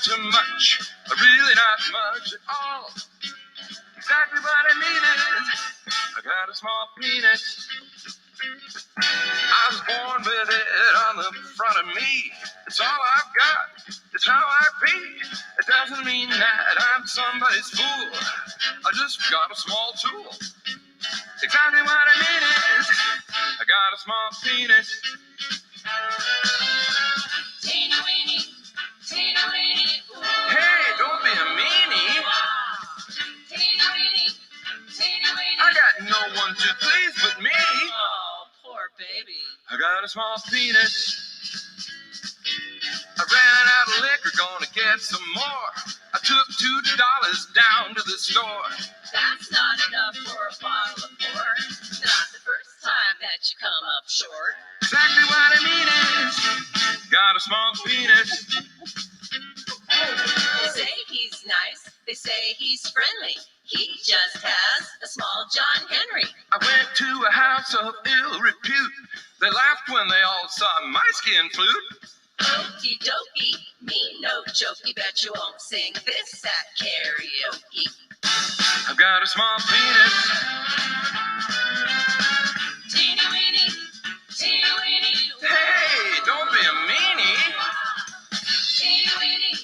too much, really not much at all. Exactly what I needed. I got a small penis. I was born with it on the front of me. It's all I've got. It's how I be. It doesn't mean that I'm somebody's fool. I just got a small tool. Exactly what I needed. I got a small penis. Teeny weeny, teeny weeny. Hey, don't be a meanie. Teeny weeny, teeny weeny. I got no one to please but me. Oh, poor baby. I got a small penis. I ran out of liquor, gonna get some more. I took $2 down to the store. That's not enough for a bottle of port. Not the first time that you come up short. Exactly what I mean is, got a small penis. They say he's nice, they say he's friendly. He just has a small John Henry. I went to a house of ill repute. They laughed when they all saw my skin flute. Okie dokie, me no jokey, bet you won't sing this at karaoke. I've got a small penis. Teeny weeny, teeny weeny. Hey, don't be a meanie. Teeny weeny,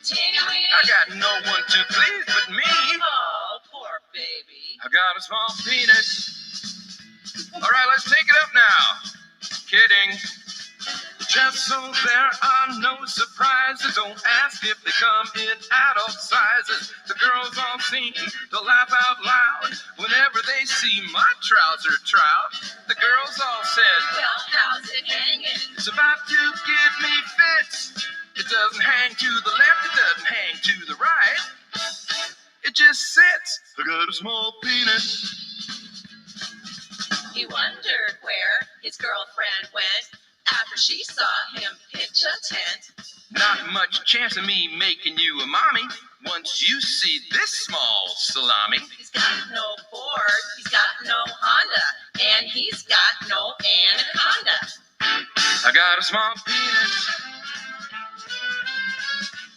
teeny weeny. I got no one to please but me. Oh, poor baby. I got a small penis. All right, let's take it up now. Kidding. Just so there are no surprises, don't ask if they come in adult sizes. The girls all seem to laugh out loud whenever they see my trouser trout. The girls all said, well, how's it hanging? It's about to give me fits. It doesn't hang to the left, it doesn't hang to the right. It just sits. I got a small penis. He wondered where his girlfriend went after she saw him pitch a tent. Not much chance of me making you a mommy once you see this small salami. He's got no Ford, he's got no Honda, and he's got no anaconda. I got a small penis.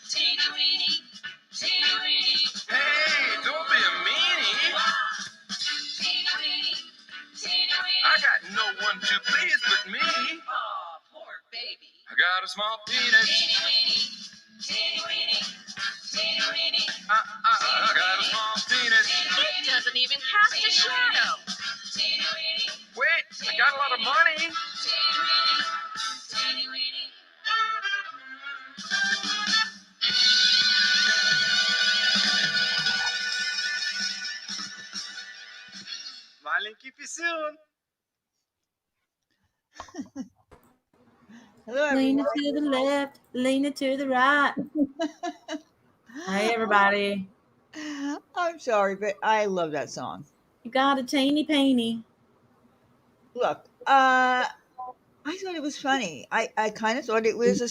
Teeny weeny, teeny weeny. Hey, don't be a meanie. Teeny weeny, teeny weeny. I got no one to please but me. Oh, poor baby. I got a small penis. Teeny weeny, teeny weeny, teeny weeny. I got a small penis. It doesn't even cast a shadow. Teeny weeny. Wait, I got a lot of money. Teeny weeny, teeny weeny. Smiling, keep you soon. Hello, Lean it everyone. to the left, lean it to the right. Hey, everybody. I'm sorry, but I love that song. You got a teeny peeny. Look, I thought it was funny. I kind of thought it was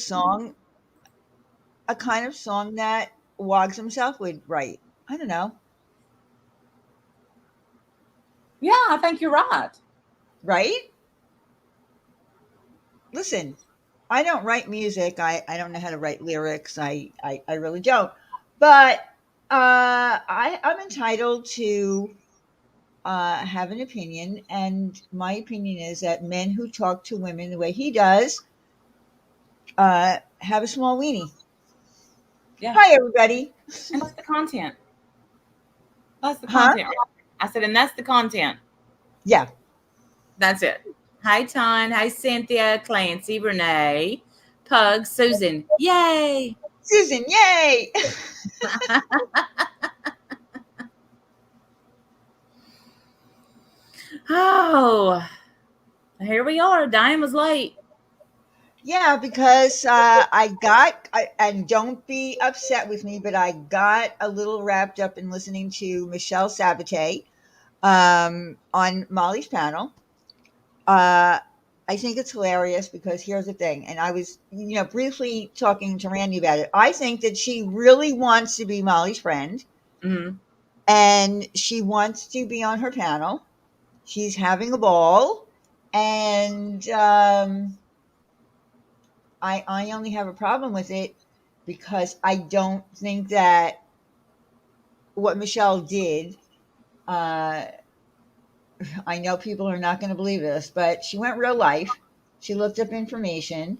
a kind of song that Wogs himself would write. I don't know. Yeah, I think you're right. Right? Listen, I don't write music. I don't know how to write lyrics. I really don't. But I'm entitled to have an opinion, and my opinion is that men who talk to women the way he does have a small weenie. Yeah. Hi, everybody. And that's the content. That's the Huh? content. I said, and that's the content. Yeah. That's it. Hi, Ton. Hi, Cynthia, Clancy, Renee, Pug, Susan. Yay! Susan, yay! Oh, here we are. Diane was late. Yeah, because and don't be upset with me, but I got a little wrapped up in listening to Michelle Sabate on Molly's panel. I think it's hilarious because here's the thing, and I was, briefly talking to Randy about it. I think that she really wants to be Molly's friend, Mm-hmm. and she wants to be on her panel. She's having a ball, and I only have a problem with it because I don't think that what Michelle did, I know people are not going to believe this, but she went real life. She looked up information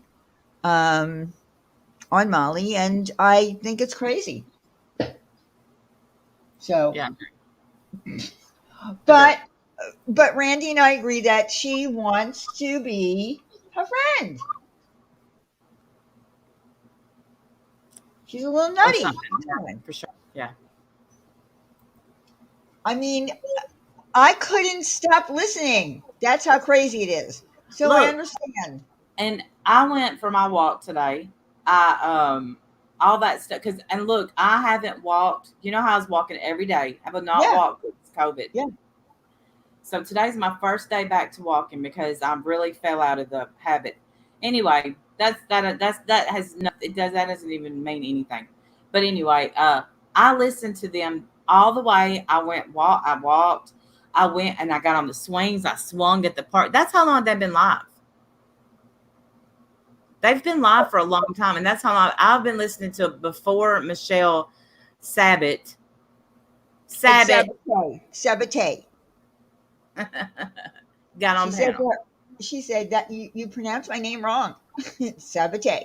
um, on Molly, and I think it's crazy. So, Yeah. but Randy and I agree that she wants to be her friend. She's a little Or nutty. something. Yeah, for sure. Yeah. I mean, I couldn't stop listening. That's how crazy it is. So I Look, understand. and I went for my walk today. I all that stuff because and look, I haven't walked. You know how I was walking every day. I have not Yeah, walked since COVID. yeah. So today's my first day back to walking because I really fell out of the habit. Anyway, that has nothing. It does that doesn't even mean anything. But anyway, I listened to them all the way. I walked. I went and I got on the swings. I swung at the park. That's how long they've been live. They've been live for a long time, and that's how long I've been listening to before Michelle Sabate. It's Sabate Sabate. got She on said panel. that you pronounced my name wrong. Sabate.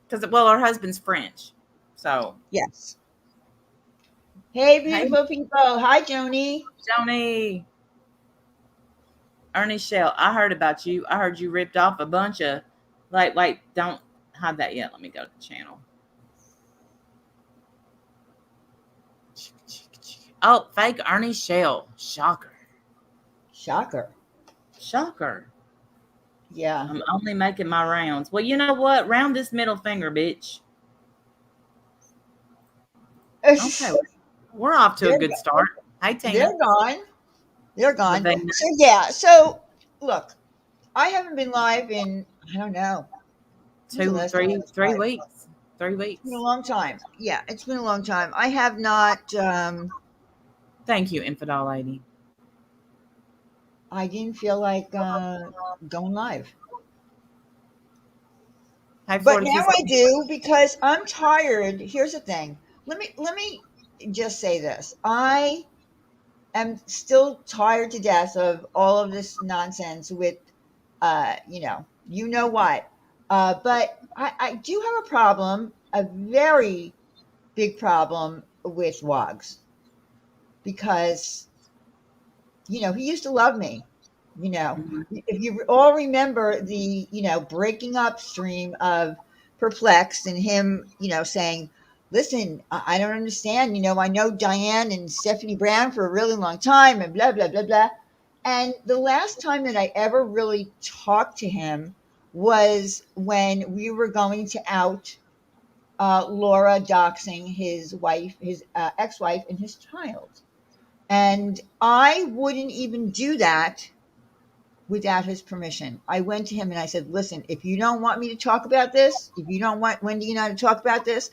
Because well, her husband's French, so Yes. Hey, hey, beautiful people. Hi, Joni. Joni, Ernie Shell, I heard about you. I heard you ripped off a bunch of wait, don't hide that yet. Let me go to the channel. Oh, fake Ernie Shell. Shocker. Shocker. Yeah. I'm only making my rounds. Well, you know what? Round this middle finger, bitch. Okay, we're off to a good start. Hey, Tina. They're gone. They're gone. Lavina. So yeah. So look, I haven't been live in I don't know. When's the last time I was 3 live? weeks. 3 It's been a weeks. long time. Yeah, it's been a long time. I have not. Thank you, infidel lady. I didn't feel like going live, Hey, but Florida now Kiss. I do because I'm tired. Here's the thing. Let me just say this. I am still tired to death of all of this nonsense with, you know what. But I do have a problem, a very big problem with Wogs because, he used to love me. Mhm. If you all remember the, breaking up stream of Perplexed and him, saying, listen, I don't understand. I know Diane and Stephanie Brown for a really long time and blah, blah, blah, blah. And the last time that I ever really talked to him was when we were going to out Laura doxing his wife, his ex-wife, and his child. And I wouldn't even do that without his permission. I went to him and I said, listen, if you don't want me to talk about this, if you don't want Wendy and I to talk about this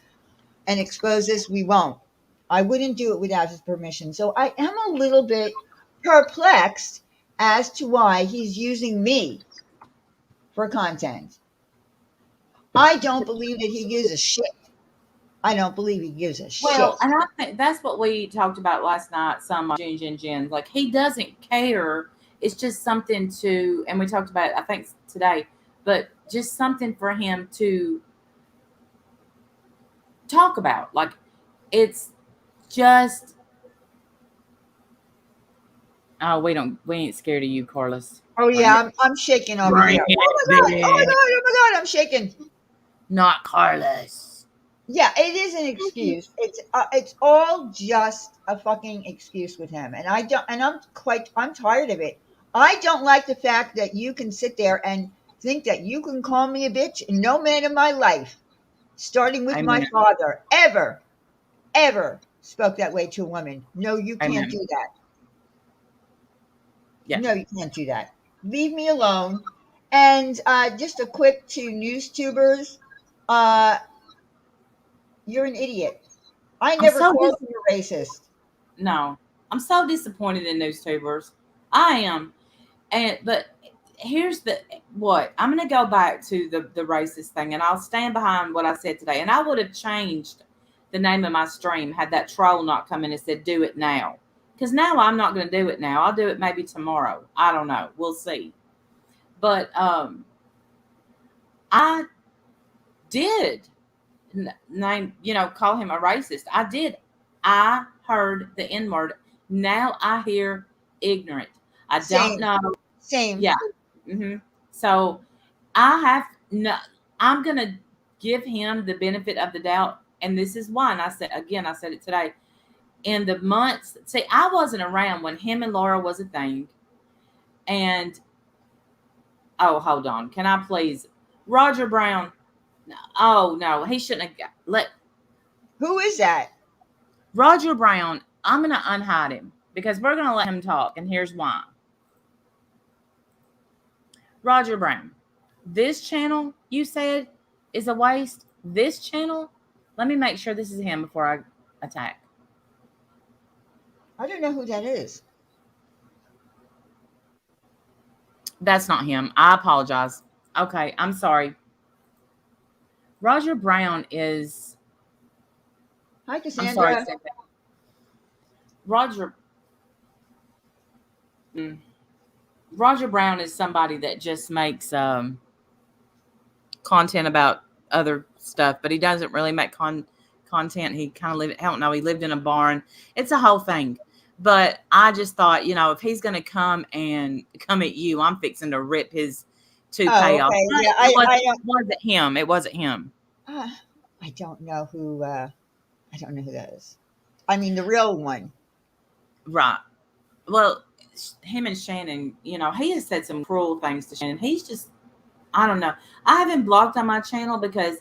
and expose this, we won't. I wouldn't do it without his permission. So I am a little bit perplexed as to why he's using me for content. I don't believe that he gives a shit. I don't believe he gives a Well, shit. and I think that's what we talked about last night. Some Jin. Like he doesn't care. It's just something to, and we talked about it, I think today, but just something for him to talk about. Like it's just. Oh, we ain't scared of you, Carlos. Oh Or you, yeah, I'm shaking over bring here. Oh it, my god! Oh my bitch. god! Oh my god! I'm shaking. Not Carlos. Yeah, it is an excuse. It's all just a fucking excuse with him, and I don't. And I'm tired of it. I don't like the fact that you can sit there and think that you can call me a bitch. And no man in my life, starting with my Amen. father, ever spoke that way to a woman. No, you can't Amen. do that. Yeah. No, you can't do that. Leave me alone. And just a quick to news tubers, uh, you're an idiot. I I'm never so called you a racist. no. I'm so disappointed in those tubers. I am. But here's the what I'm going to go back to the racist thing, and I'll stand behind what I said today. And I would have changed the name of my stream had that troll not come in and said, do it now. Because now I'm not going to do it now. I'll do it maybe tomorrow. I don't know. We'll see. But I did name, call him a racist. I did. I heard the N word. Now I hear ignorant. I don't know. Same. Yeah. So I have no, I'm going to give him the benefit of the doubt. And this is why, and I said it today, in the months, see, I wasn't around when him and Laura was a thing. And, oh, hold on. Can I please, Roger Brown. Oh, no, he shouldn't have Who is that? Roger Brown. I'm going to unhide him because we're going to let him talk. And here's why. Roger Brown, this channel you said is a waste. This channel, let me make sure this is him before I attack. I don't know who that is. That's not him. I apologize. Okay, I'm sorry. Roger Brown is. Hi, Cassandra. I'm sorry. Roger Brown is somebody that just makes content about other stuff, but he doesn't really make content. He kind of lived, I don't know, he lived in a barn. It's a whole thing. But I just thought, if he's going to come at you, I'm fixing to rip his toupee off. Okay. Yeah, It wasn't him. I don't know who. I don't know who that is. I mean, the real one. Right. Well, him and Shannon, he has said some cruel things to Shannon. He's just, I don't know. I haven't blocked on my channel because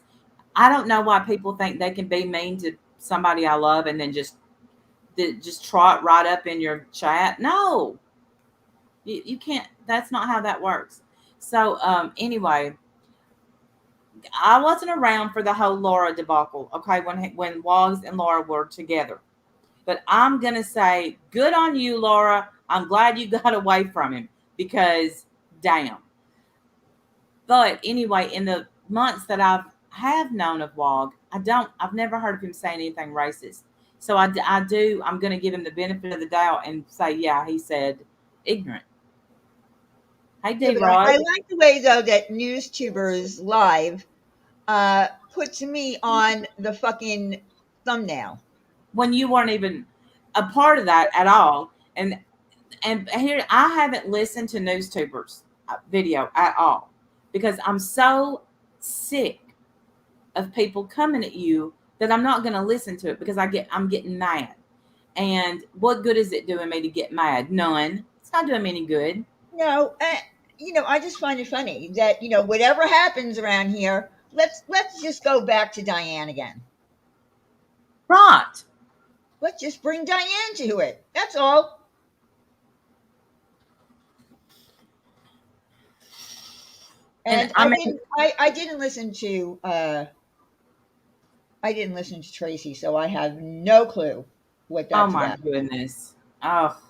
I don't know why people think they can be mean to somebody I love and then just trot right up in your chat. No, you can't. That's not how that works. So anyway, I wasn't around for the whole Laura debacle. Okay, when Wogs and Laura were together, but I'm gonna say good on you, Laura. I'm glad you got away from him because damn. But anyway, in the months that have known of Wog, I've never heard of him saying anything racist. So I'm going to give him the benefit of the doubt and say, yeah, he said ignorant. Hey, D-Rod. I like the way, though, that NewsTubers Live puts me on the fucking thumbnail. When you weren't even a part of that at all. And here, I haven't listened to NewsTubers video at all because I'm so sick of people coming at you that I'm not going to listen to it because I'm getting mad. And what good is it doing me to get mad? None. It's not doing me any good. No, I just find it funny that whatever happens around here, let's just go back to Diane again. Right. Let's just bring Diane to it. That's all. And I didn't listen to Tracy, so I have no clue what that's about. Oh my goodness. Oh.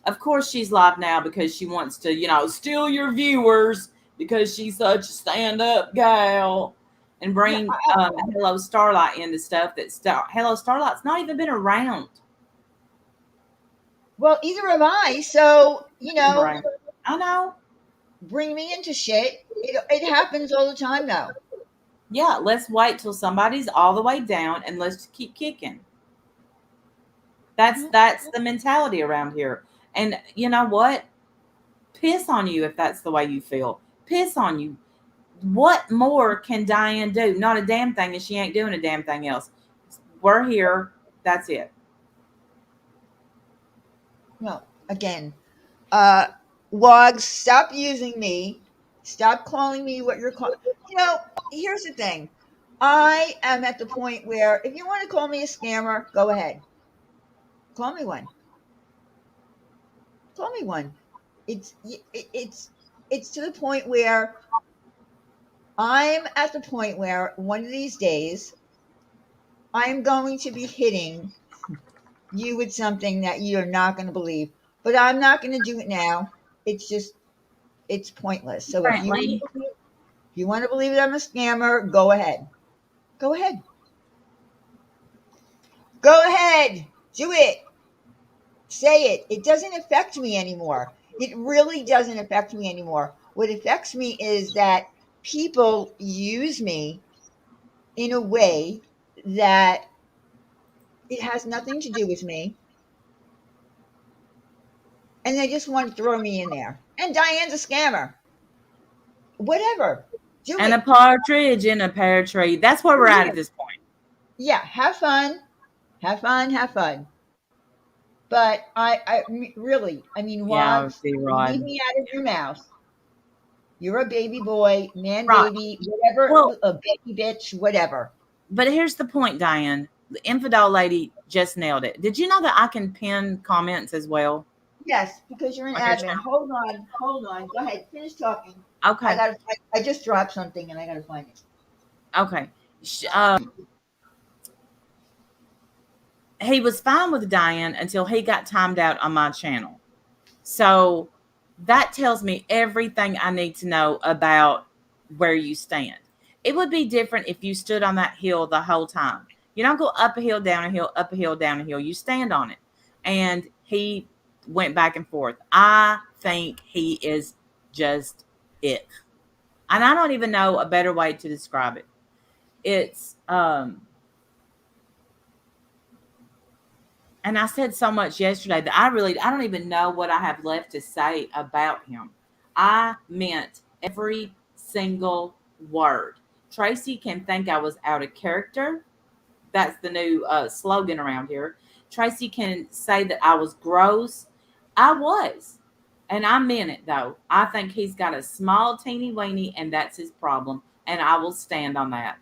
Of course she's live now because she wants to, steal your viewers because she's such a stand-up gal and bring Hello Starlight into stuff Hello Starlight's not even been around. Well, either have I, so, Right. I know. Bring me into shit. It happens all the time now. Yeah, let's wait till somebody's all the way down and let's keep kicking. That's the mentality around here. And you know what? Piss on you if that's the way you feel. Piss on you. What more can Diane do? Not a damn thing, and she ain't doing a damn thing else. We're here. That's it. No, again, Wogs, stop using me. Stop calling me what you're calling. Here's the thing. I am at the point where if you want to call me a scammer, go ahead. Call me one. Call me one. It's to the point where I'm at the point where one of these days I'm going to be hitting you with something that you're not going to believe. But I'm not going to do it now. It's just it's pointless. So if Apparently. you want to believe that I'm a scammer, go ahead. Go ahead. Go ahead. Do it. Say it. It doesn't affect me anymore. It really doesn't affect me anymore. What affects me is that people use me in a way that it has nothing to do with me, and they just want to throw me in there. And Diane's a scammer. Whatever. Do And a it. partridge in a pear tree. That's where we're at this point. Yeah, have fun. Have fun. Have fun. But really, I mean, Yeah, Wogs, leave D-Rod. me out of your mouth. You're a baby boy, man, Right. baby, whatever, Well, a baby bitch, whatever. but here's the point, Diane. The infidel lady just nailed it. Did you know that I can pin comments as well Yes, because you're an on your admin. channel? Hold on. Go ahead, finish talking. Okay. I just dropped something and I gotta find it. Okay. He was fine with Diane until he got timed out on my channel. So that tells me everything I need to know about where you stand. It would be different if you stood on that hill the whole time. You don't go up a hill, down a hill, up a hill, down a hill. You stand on it. And he went back and forth. I think he is just it. And I don't even know a better way to describe it. It's and I said so much yesterday that I don't even know what I have left to say about him. I meant every single word. Tracy can think I was out of character. That's the new slogan around here. Tracy can say that I was gross. I was. And I meant it though. I think he's got a small, teeny weeny, and that's his problem. And I will stand on that.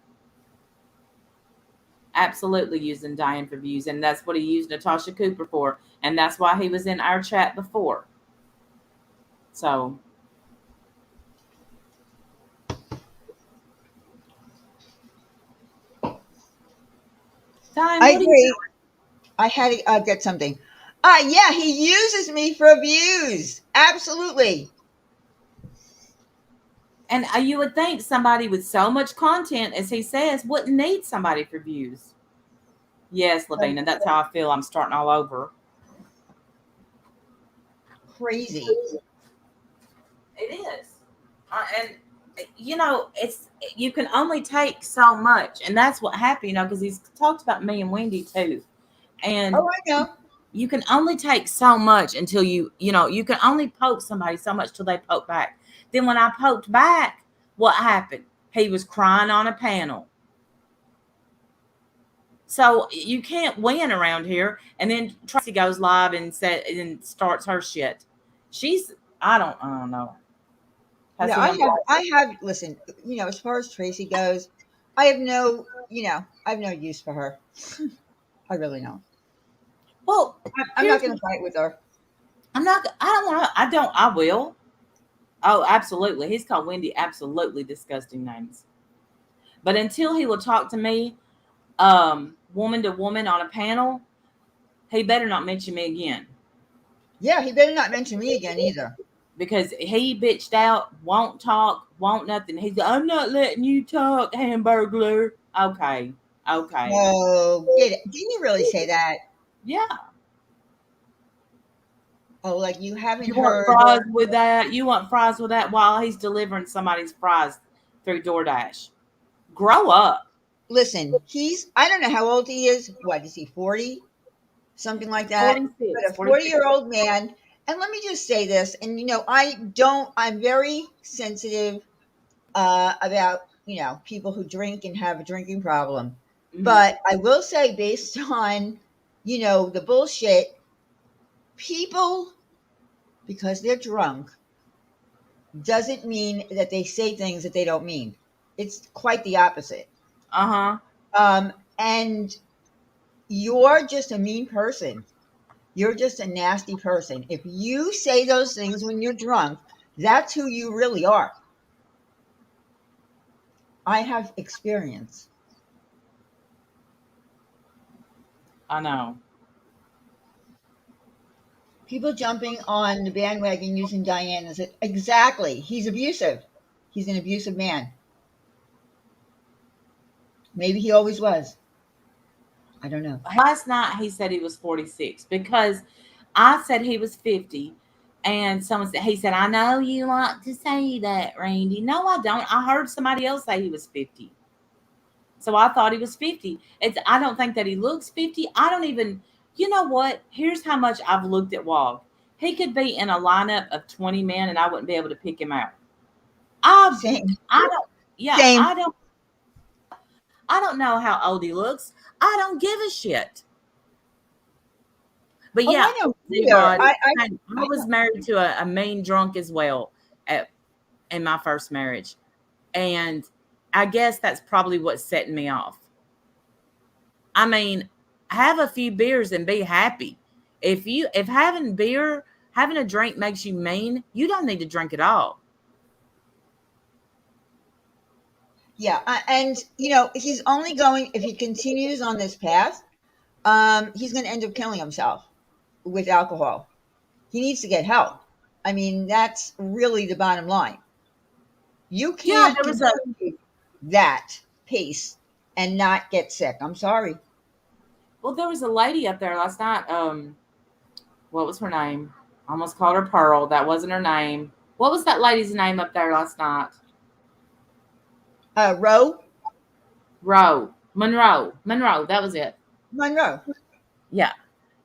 Absolutely using Diane for views, and that's what he used Natasha Cooper for, and that's why he was in our chat before. So Diane, I what are you agree. doing? I had to get something. Yeah, he uses me for views. Absolutely. And you would think somebody with so much content, as he says, wouldn't need somebody for views. Yes, Lavina, that's how I feel. I'm starting all over. Crazy. It is. And you know, it's you can only take so much, and that's what happened. You know, because he's talked about me and Wendy too, and Oh, I know. you can only take so much until you know, you can only poke somebody so much till they poke back. Then when I poked back, what happened? He was crying on a panel. So you can't win around here. And then Tracy goes live and starts her shit. I don't know. No, I have listen, as far as Tracy goes, I have no, I have no use for her. I really don't. Well, I'm not going to fight with her. I'm not. I don't want to. I don't. I will. Oh, absolutely. He's called Wendy absolutely disgusting names. But until he will talk to me, woman to woman on a panel, he better not mention me again. Yeah, he better not mention me again either. Because he bitched out, won't talk, won't nothing. He's like, I'm not letting you talk, Hamburglar. Okay. Oh, get it. Didn't you really say that? Yeah. Oh, like you haven't You want heard. fries with that? You want fries with that while he's delivering somebody's fries through DoorDash? Grow up. Listen, I don't know how old he is. What is he, 40? Something like that. 46. But a 46. 40-year-old man. And let me just say this. And, I'm very sensitive about, people who drink and have a drinking problem. Mm-hmm. But I will say, based on, the bullshit, people, because they're drunk, doesn't mean that they say things that they don't mean. It's quite the opposite. Uh-huh. And you're just a mean person. You're just a nasty person. If you say those things when you're drunk, that's who you really are. I have experience. I know. People jumping on the bandwagon using Diane as exactly. He's abusive. He's an abusive man. Maybe he always was. I don't know. Last night he said he was 46 because I said he was 50. And someone said, he said, I know you like to say that, Randy. No, I don't. I heard somebody else say he was 50. So I thought he was 50. I don't think that he looks 50. I don't even, you know what? Here's how much I've looked at WOG. He could be in a lineup of 20 men and I wouldn't be able to pick him out. Same. I don't, yeah, Same. I don't know how old he looks. I don't give a shit. But yeah, I know. God, I I was married to a mean drunk as well in my first marriage. And I guess that's probably what's setting me off. I mean, have a few beers and be happy. If having a drink makes you mean, you don't need to drink at all. Yeah, and he's only going if he continues on this path. He's going to end up killing himself with alcohol. He needs to get help. I mean, that's really the bottom line. You Yeah, can't there was continue that pace and not get sick. I'm sorry. there was a lady up there last night. What was her name? I almost called her Pearl. That wasn't her name. What was that lady's name up there last night? Monroe. That was it. Monroe. Yeah.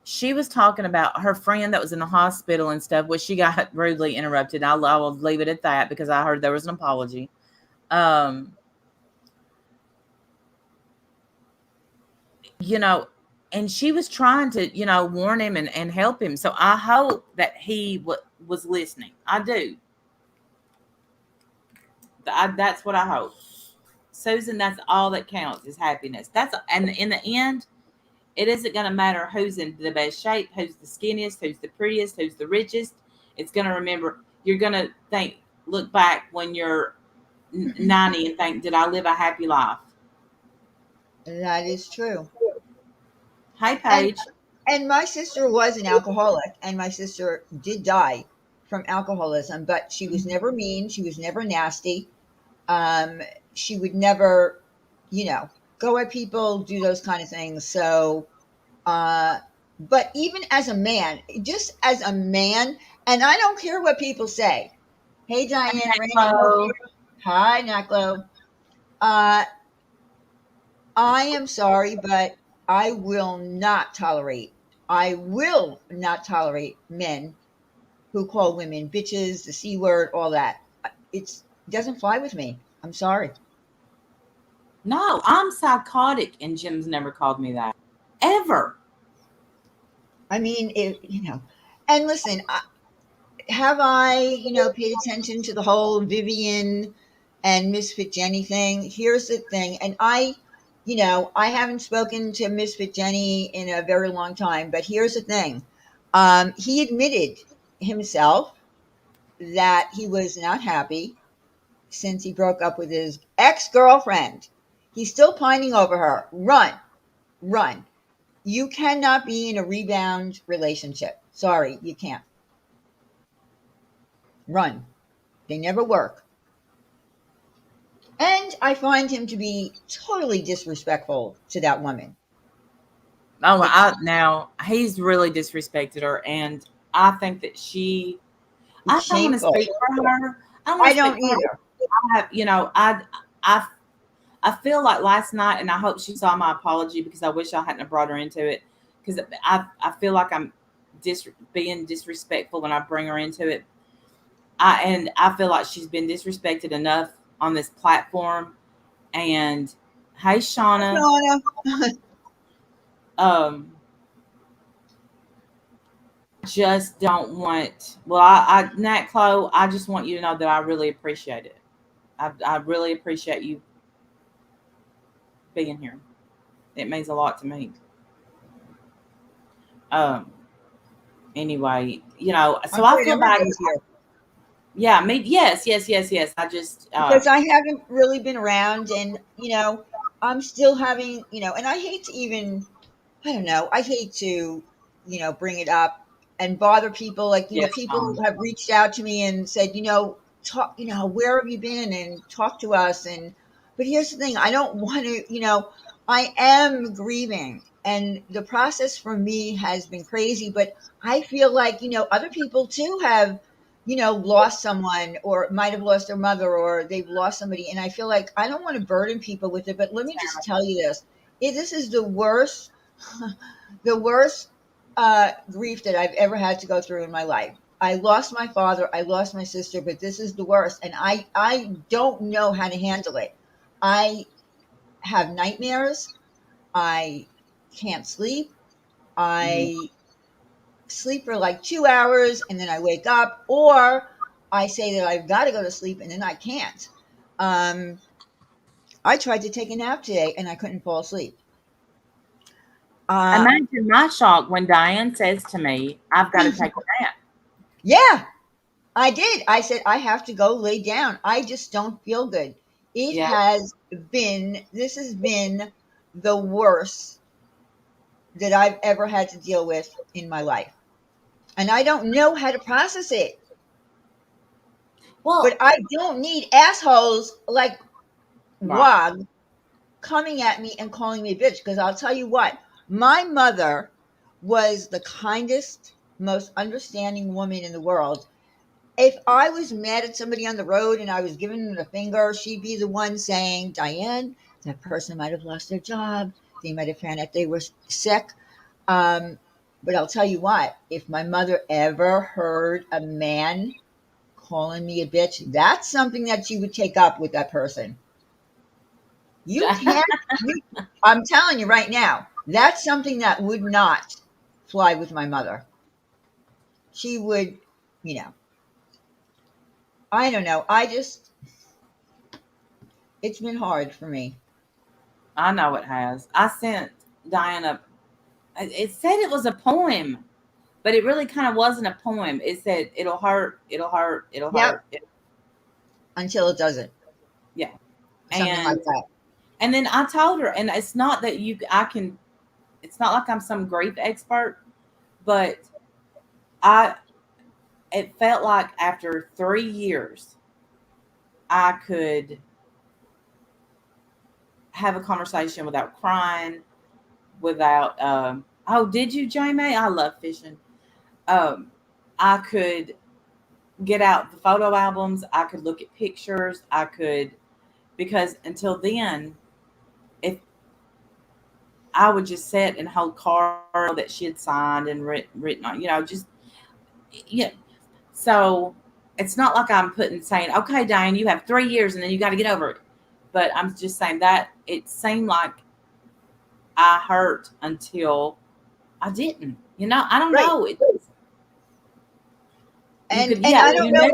She was talking about her friend that was in the hospital and stuff, which she got rudely interrupted. I will leave it at that because I heard there was an apology. And she was trying to, warn him and help him. So I hope that he was listening. I do. That's what I hope. Susan, that's all that counts is happiness. And in the end, it isn't going to matter who's in the best shape, who's the skinniest, who's the prettiest, who's the richest. It's going to you're going to look back when you're 90 and think, did I live a happy life? That is true. Hi, Paige. And my sister was an alcoholic, and my sister did die from alcoholism, but she was never mean. She was never nasty. She would never, go at people, do those kind of things. So, but even as a man, just as a man, and I don't care what people say. Hey, Diane. Hello. Hi, Naklo. I am sorry, but I will not tolerate men who call women bitches, the C word, all that. It doesn't fly with me. I'm sorry. No, I'm psychotic, and Jim's never called me that. Ever. I mean, and listen, have I, paid attention to the whole Vivian and Misfit Jenny thing? Here's the thing. And I haven't spoken to Misfit Jenny in a very long time, but here's the thing. He admitted himself that he was not happy since he broke up with his ex-girlfriend. He's still pining over her. Run. You cannot be in a rebound relationship. Sorry, you can't. Run. They never work. And I find him to be totally disrespectful to that woman. Oh, now he's really disrespected her, and I think that I don't want to Shameful. speak for her. I don't either. I feel like last night, and I hope she saw my apology because I wish I hadn't brought her into it, because I feel like I'm being disrespectful when I bring her into it. I feel like she's been disrespected enough on this platform. And hey, Shauna. Just don't want. Well, Nat Chloe, I just want you to know that I really appreciate it. I really appreciate you being here. It means a lot to me. Anyway, so I feel bad. Yeah, me. Yes. I just because I haven't really been around, and I'm still having, and I hate to even, I don't know, I hate to, bring it up, and bother people. Like, Yes, people who have reached out to me and said, talk, where have you been, and talk to us. But here's the thing, I don't want to, I am grieving, and the process for me has been crazy, but I feel like, other people too have, lost someone, or might have lost their mother, or they've lost somebody. And I feel like I don't want to burden people with it. But let me just tell you this. This is the worst, the worst grief that I've ever had to go through in my life. I lost my father, I lost my sister, but this is the worst. And I don't know how to handle it. I have nightmares. I can't sleep. Mhm. I sleep for like 2 hours and then I wake up, or I say that I've got to go to sleep and then I can't. Um, I tried to take a nap today and I couldn't fall asleep. Uh, Imagine my shock when Diane says to me, "I've got to take a nap." yeah, I did. I said, I have to go lay down. I just don't feel good. Yeah. This has been the worst that I've ever had to deal with in my life. And I don't know how to process it. But Well, I don't need assholes like right. WOG coming at me and calling me a bitch. Because I'll tell you what, my mother was the kindest, most understanding woman in the world. If I was mad at somebody on the road and I was giving them the finger, she'd be the one saying, Diane, that person might have lost their job. They might have found out they were sick. But I'll tell you what, if my mother ever heard a man calling me a bitch, that's something that you would take up with that person. You can't, you, I'm telling you right now, that's something that would not fly with my mother. She would, you know, I don't know. It's been hard for me. I know it has. I sent Diane a. It said it was a poem, but it really kind of wasn't a poem. It said, "It'll hurt. It'll hurt. It'll Yep. hurt." Until it doesn't. Yeah. Something like And that. and then I told her, and it's not that you. I can. It's not like I'm some grief expert, but I. It felt like after 3 years, I could have a conversation without crying, without. Oh, did you, Jamie? I love fishing. Um, I could get out the photo albums. I could look at pictures. I could, because until then, if I would just sit and hold cards that she had signed and written on, just yeah. So it's not like I'm saying, okay, Diane, you have 3 years and then you got to get over it. But I'm just saying that it seemed like I hurt until I didn't. I don't Right. know. You And could, and yeah, I don't know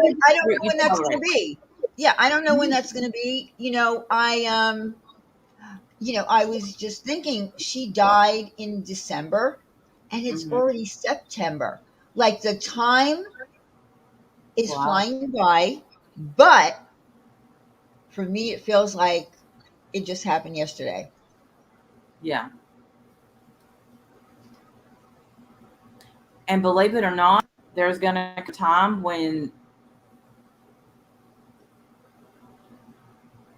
you when that's tolerate gonna be. Yeah, I don't know when that's gonna be. I was just thinking she died in December and it. it's Hmm. already September. Like the time is Wow. flying by, but for me it feels like it just happened yesterday. Yeah. And believe it or not, there's going to come a time when,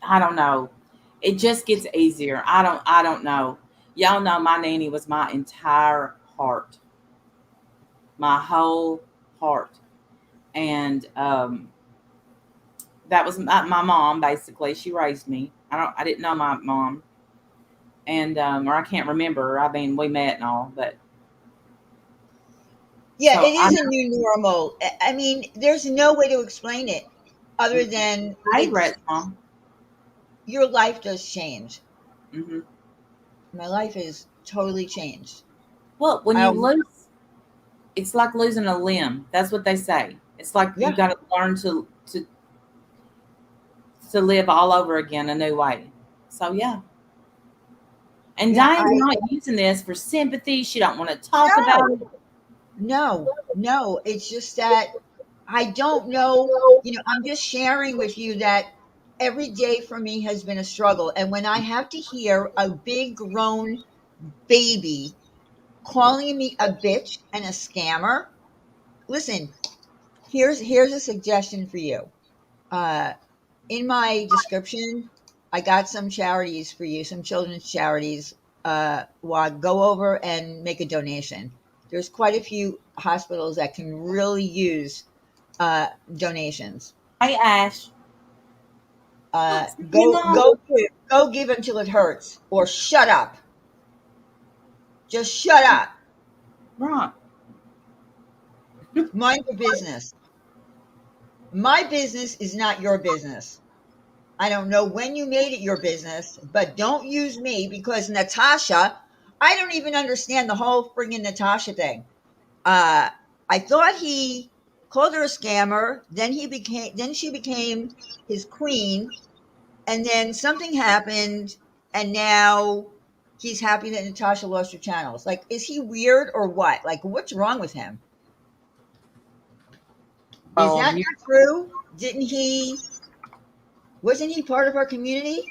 I don't know, it just gets easier. I don't know. Y'all know my nanny was my entire heart, my whole heart. And that was my mom, basically. She raised me. I didn't know my mom. And, or I can't remember. I mean, we met and all, but Yeah, so it I is a new normal. I mean, there's no way to explain it other know. than Hey, Rhett's mom. your life does change. Hmm. My life is totally changed. Well, when you Um, lose, it's like losing a limb. That's what they say. It's like you yeah, got to learn to live all over again a new way. So yeah. And yeah. Diane's not using this for sympathy. She don't want to talk about No, it. no. It's just that I don't know. I'm just sharing with you that every day for me has been a struggle. And when I have to hear a big grown baby calling me a bitch and a scammer, listen, here's a suggestion for you. In my description, I got some charities for you, some children's charities. Go over and make a donation. There's quite a few hospitals that can really use donations. Hey, Ash. You know, Go give until it hurts, or shut up. Just shut up. right. Mind your business. My business is not your business. I don't know when you made it your business, but don't use me because Natasha, I don't even understand the whole friggin' Natasha thing. Uh, I thought he called her a scammer, then she became his queen, and then something happened, and now he's happy that Natasha lost her channels. Like, is he weird or what? Like, what's wrong with him? Is Well, that not true? Wasn't he part of our community?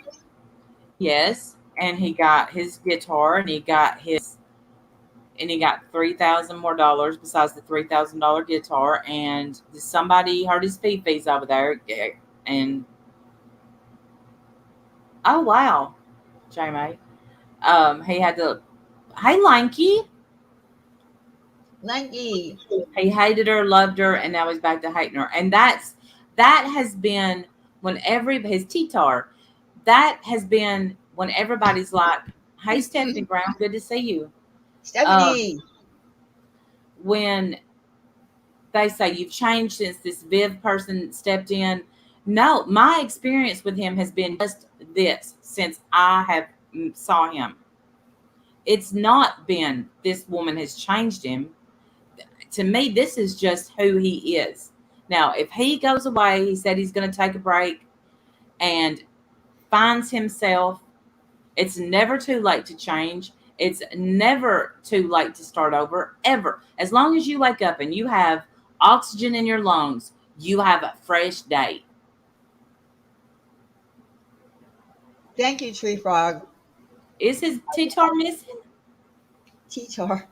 yes, and he got his guitar, and he got $3,000 more besides the $3,000 guitar, and somebody hurt his fees over there, and oh wow, Jamie, he had to. Hey, Lanky, Lanky. he hated her, loved her, and now he's back to hating her, and that has been when his T-tar, that has been when everybody's like, "Hey, Stephanie Brown, good to see you." Stephanie. When they say you've changed since this Viv person stepped in. No, my experience with him has been just this since I have saw him. It's not been this woman has changed him. To me, this is just who he is. Now, if he goes away, he said he's going to take a break and finds himself. It's never too late to change. It's never too late to start over, ever. As long as you wake up and you have oxygen in your lungs, you have a fresh day. Thank you, Tree Frog. Is his T-tar missing? T-Tar.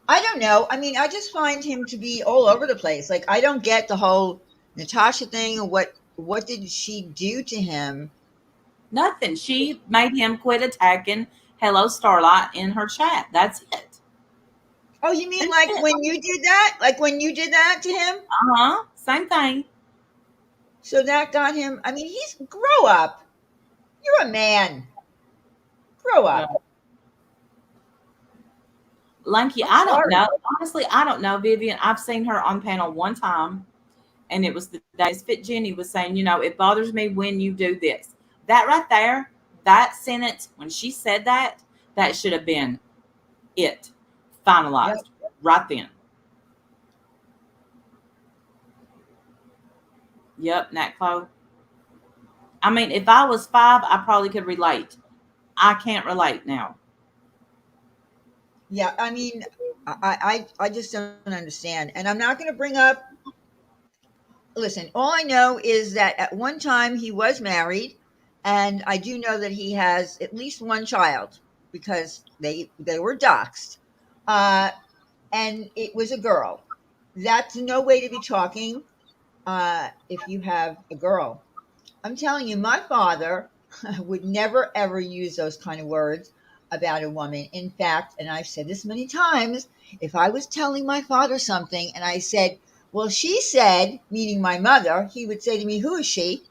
I don't know. I mean, I just find him to be all over the place. Like, I don't get the whole Natasha thing. What did she do to him? Nothing. She made him quit attacking Hello Starlight in her chat. That's it. Oh, you mean That's like it. when you did that? Like when you did that to him? Uh-huh. Same thing. So that got him. I mean, grow up. You're a man. Grow up. Lanky, I'm I don't sorry. know. Honestly, I don't know, Vivian. I've seen her on panel one time, and it was the days Fit Jenny was saying, it bothers me when you do this. That right there, that sentence, when she said that, that should have been it finalized right then. Yep, Nat Chloe. I mean, if I was 5, I probably could relate. I can't relate now. Yeah, I mean, I just don't understand. And I'm not going to bring up. Listen, all I know is that at one time he was married, and I do know that he has at least one child because they were doxxed, uh, and it was a girl. That's no way to be talking if you have a girl. I'm telling you, my father would never ever use those kind of words about a woman. In fact, and I've said this many times, if I was telling my father something and I said, well, she said, meaning my mother, he would say to me, who is she?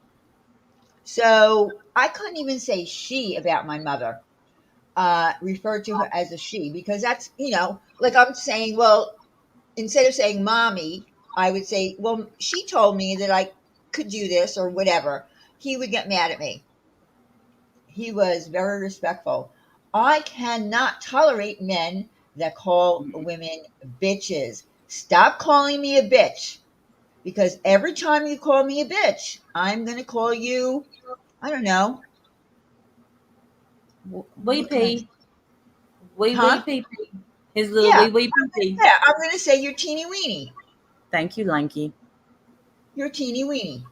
So I couldn't even say she about my mother, refer to her as a she, because that's, like I'm saying, well, instead of saying mommy, I would say, well, she told me that I could do this or whatever. He would get mad at me. He was very respectful. I cannot tolerate men that call women bitches. Stop calling me a bitch, because every time you call me a bitch, I'm going to call you, I don't know. Wee What can I say? pee. Wee Huh? pee pee. His little Yeah. wee pee pee. Yeah, I'm going to say you're teeny weeny. Thank you, Lanky. You're teeny weeny.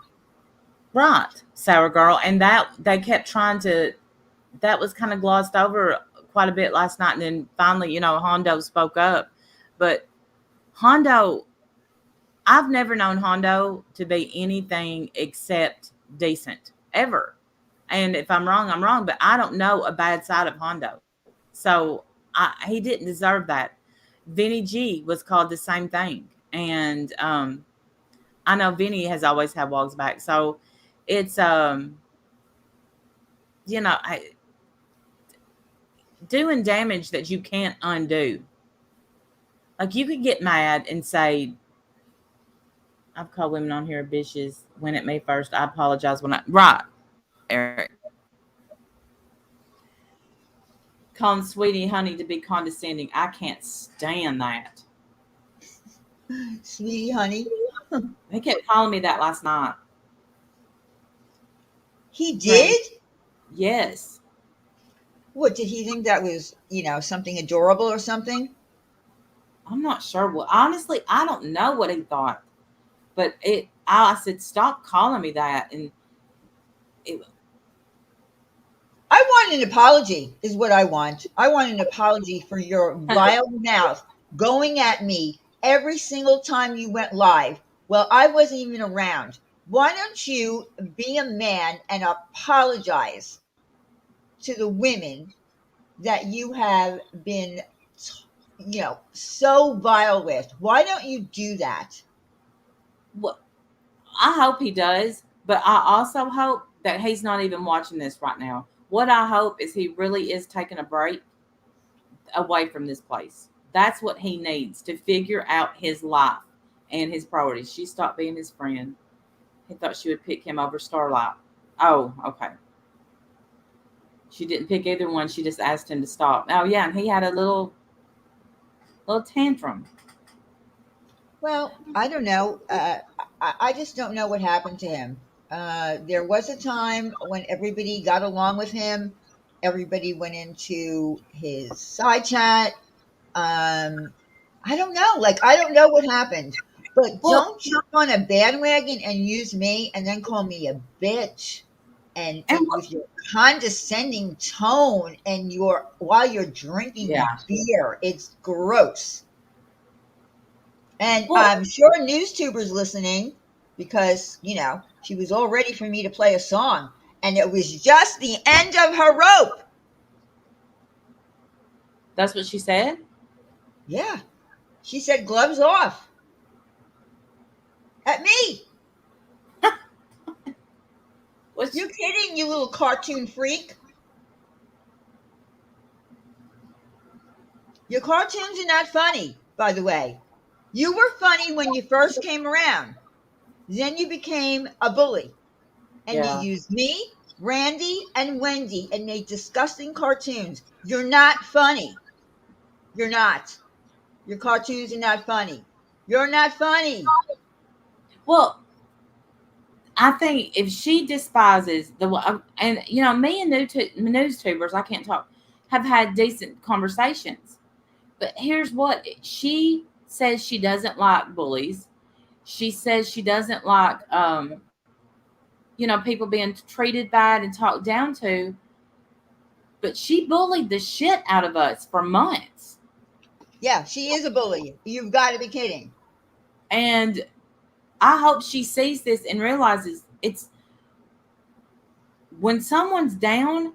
Right, sour girl. And that they kept trying to, that was kind of glossed over quite a bit last night, and then finally, Hondo spoke up. But Hondo, I've never known Hondo to be anything except decent ever. And if I'm wrong, I'm wrong. But I don't know a bad side of Hondo, so he didn't deserve that. Vinny G was called the same thing, and I know Vinny has always had Wogs back, so it's doing damage that you can't undo. Like, you could get mad and say, I've called women on here bitches. When at me first, I apologize when I right, Eric. Calling sweetie honey to be condescending. I can't stand that. Sweetie honey. He kept calling me that last night. He did? Yes. What, did he think that was, something adorable or something? I'm not sure. Well, honestly, I don't know what he thought. But I said, stop calling me that. And I want an apology, is what I want. I want an apology for your vile mouth going at me every single time you went live. Well, I wasn't even around. Why don't you be a man and apologize to the women that you have been, so vile with? Why don't you do that? well, I hope he does. But I also hope that he's not even watching this right now. What I hope is he really is taking a break away from this place. That's what he needs to figure out his life and his priorities. She stopped being his friend. He thought she would pick him over Starlight. Oh, okay. She didn't pick either one. She just asked him to stop. Oh, yeah, and he had a little tantrum. Well, I don't know. I just don't know what happened to him. There was a time when everybody got along with him. Everybody went into his side chat. I don't know. Like, I don't know what happened. But Well, don't jump on a bandwagon and use me and then call me a bitch and and with your condescending tone and your while you're drinking yeah. a beer. It's gross. And Well, I'm sure NewsTuber's listening because, she was all ready for me to play a song. And it was just the end of her rope. that's what she said. Yeah. She said, gloves off. At me. What's You kidding, you little cartoon freak? Your cartoons are not funny, by the way. You were funny when you first came around. Then you became a bully. And you yeah. used me, Randy, and Wendy and made disgusting cartoons. You're not funny. You're not. Your cartoons are not funny. You're not funny. Well, I think if she despises and me and news tubers, I can't talk, have had decent conversations. But here's what she says: she doesn't like bullies. She says she doesn't like people being treated bad and talked down to. But she bullied the shit out of us for months. Yeah, she is a bully. You've got to be kidding. And I hope she sees this and realizes it's when someone's down,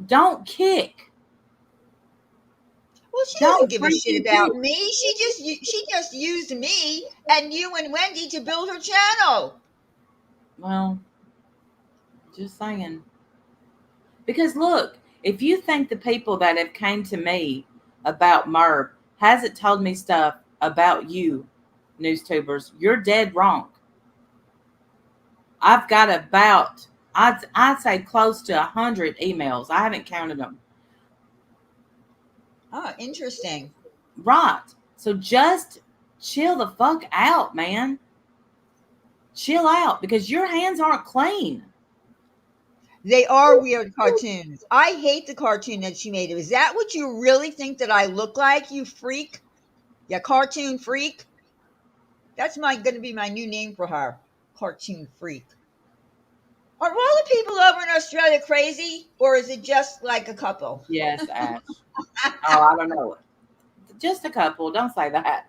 don't kick. Well, she doesn't Don't give a shit freaking about kick. me. She just used me and you and Wendy to build her channel. Well, just saying. Because look, if you think the people that have came to me about Merv hasn't told me stuff about you, newstubers, you're dead wrong. I've got about, I'd say close to 100 emails. I haven't counted them. Oh, interesting. Right. So just chill the fuck out, man. Chill out because your hands aren't clean. They are weird cartoons. I hate the cartoon that she made. Is that what you really think that I look like, you freak? You cartoon freak? That's going to be my new name for her. Cartoon freak. Are all the people over in Australia crazy, or is it just like a couple? Yes, Ash. Oh, I don't know. Just a couple. Don't say that.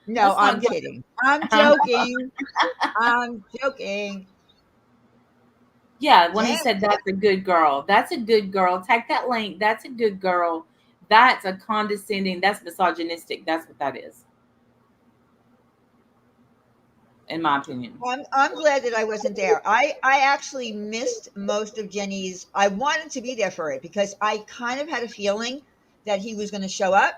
No, Let's I'm not get. kidding. I'm joking. I'm joking. Yeah, when he Yeah. said that's a good girl. That's a good girl. Take that link. That's a good girl. That's a condescending. That's misogynistic. That's what that is, in my opinion. I'm glad that I wasn't there. I actually missed most of Jenny's. I wanted to be there for it because I kind of had a feeling that he was going to show up,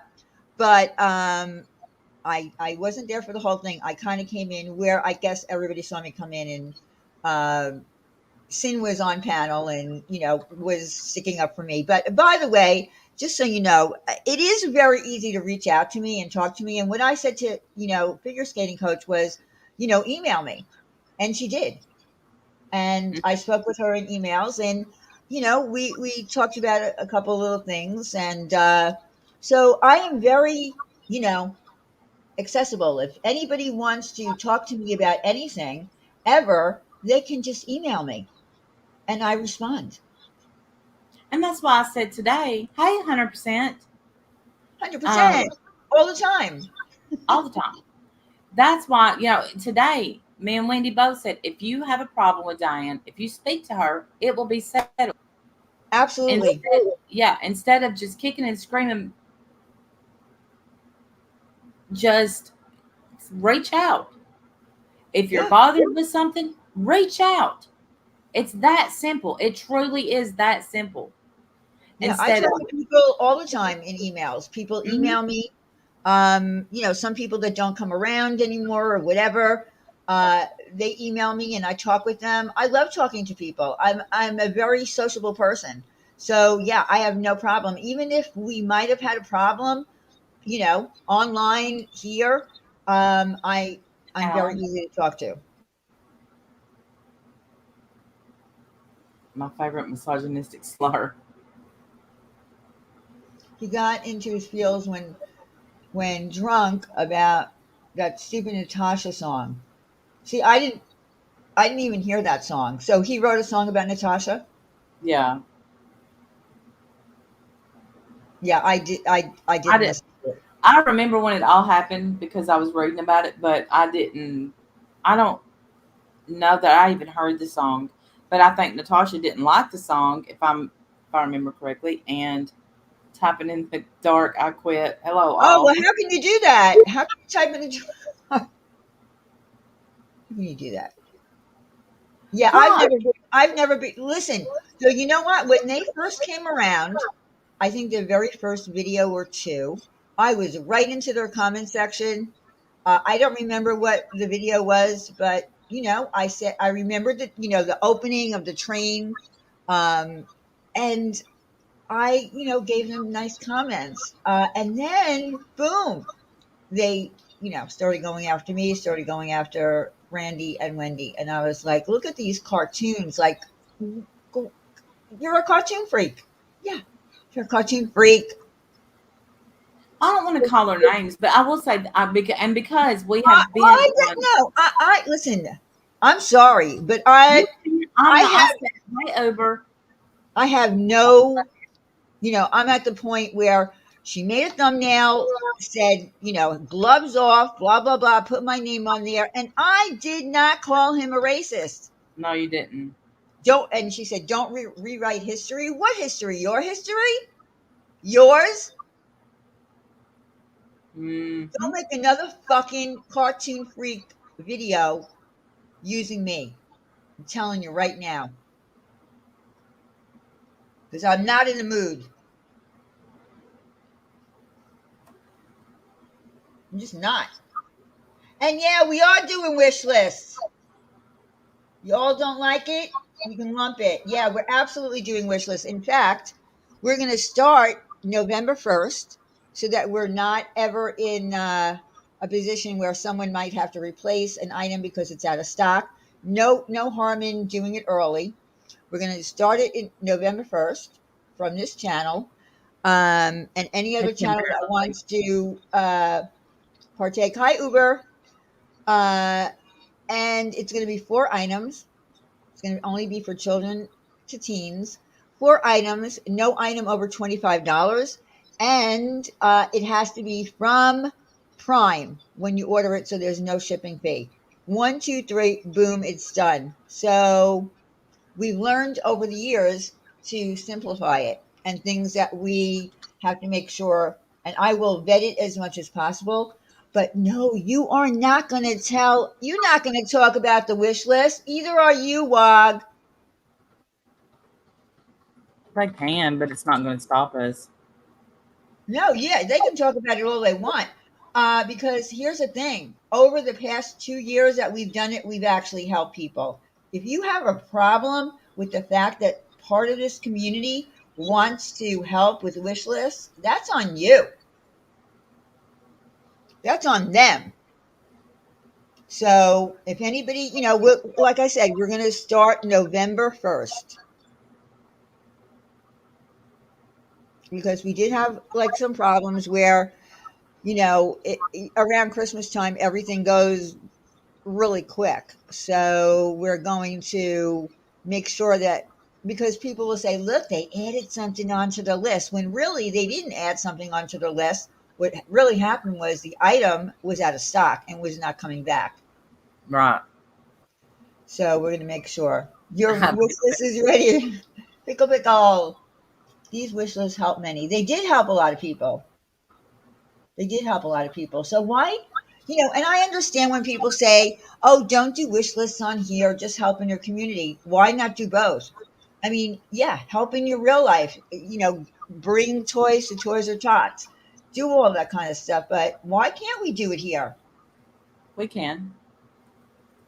but I wasn't there for the whole thing. I kind of came in where I guess everybody saw me come in, and Sin was on panel and was sticking up for me. But by the way, just so you know, it is very easy to reach out to me and talk to me. And what I said to figure skating coach was, email me, and she did. And I spoke with her in emails, and we talked about a couple of little things, and so I am very accessible. If anybody wants to talk to me about anything ever, they can just email me and I respond. And that's why I said today, hey, 100%, 100% all the time. all the time. That's why, today, me and Wendy both said, if you have a problem with Diane, if you speak to her, it will be settled. Absolutely. Instead of just kicking and screaming, just reach out. If you're Yeah. bothered with something, reach out. It's that simple. It truly is that simple. Yeah, I Instead of, talk to people all the time in emails. People Mhm. email me. Some people that don't come around anymore or whatever, they email me and I talk with them. I love talking to people. I'm a very sociable person. So yeah, I have no problem. Even if we might have had a problem, online here, I'm very Alan, easy to talk to. my favorite misogynistic slur. He got into his feels when drunk about that stupid Natasha song. See, I didn't even hear that song. So he wrote a song about Natasha. Yeah, Yeah, I I didn't did. listen to it. I remember when it all happened because I was reading about it, but I didn't. I don't know that I even heard the song, but I think Natasha didn't like the song, if I remember correctly. And typing in the dark, I quit. Hello, Oh all. well, how can you do that? How can you type in the? How can you do that? Yeah, What? I've never been. Listen, so you know what? When they first came around, I think the very first video or two, I was right into their comment section. I don't remember what the video was, but I said I remembered that the opening of the train, um, and I gave them nice comments, and then boom, they started going after me, started going after Randy and Wendy, and I was like, look at these cartoons, like you're a cartoon freak, yeah, you're a cartoon freak. I don't want to call her names, but I will say, because we have been I don't on. know. I listen. I'm sorry, but You, I'm I not. I have said, hey, Uber. I have no. I'm at the point where she made a thumbnail, said gloves off, blah blah blah, put my name on there, and I did not call him a racist. No, you didn't. Don't. And she said, don't rewrite history. What history? Your history? Yours? Hmm. Don't make another fucking cartoon freak video using me. I'm telling you right now. Because I'm not in the mood. I'm just not. And yeah, we are doing wish lists. Y'all don't like it? You can lump it. Yeah, we're absolutely doing wish lists. In fact, we're going to start November 1st so that we're not ever in a position where someone might have to replace an item because it's out of stock. No harm in doing it early. We're going to start it in November 1st from this channel. And any other It's channel that wants to partake. Hi, Uber. Uh, and it's going to be 4 items. It's going to only be for children to teens. 4 items, no item over $25, and it has to be from Prime when you order it, so there's no shipping fee. 1, 2, 3, boom, it's done. So we've learned over the years to simplify it, and things that we have to make sure, and I will vet it as much as possible. But no, you are not going to you're not going to talk about the wish list. Either are you, Wog. They can, but it's not going to stop us. No, yeah, they can talk about it all they want. Because here's the thing, over the past 2 years that we've done it, we've actually helped people. If you have a problem with the fact that part of this community wants to help with wish lists, that's on you. That's on them. So if anybody, like I said, we're going to start November 1st. Because we did have like some problems where, around Christmas time, everything goes really quick. So we're going to make sure that, because people will say, look, they added something onto the list, when really they didn't add something onto the list. What really happened was the item was out of stock and was not coming back. Right. So we're going to make sure your wish list is ready. Pickle. These wish lists help many. They did help a lot of people. So why, and I understand when people say, oh, don't do wish lists on here, just help in your community. Why not do both? I mean, yeah, help in your real life, bring toys to Toys or Tots, do all that kind of stuff. But why can't we do it here? We can.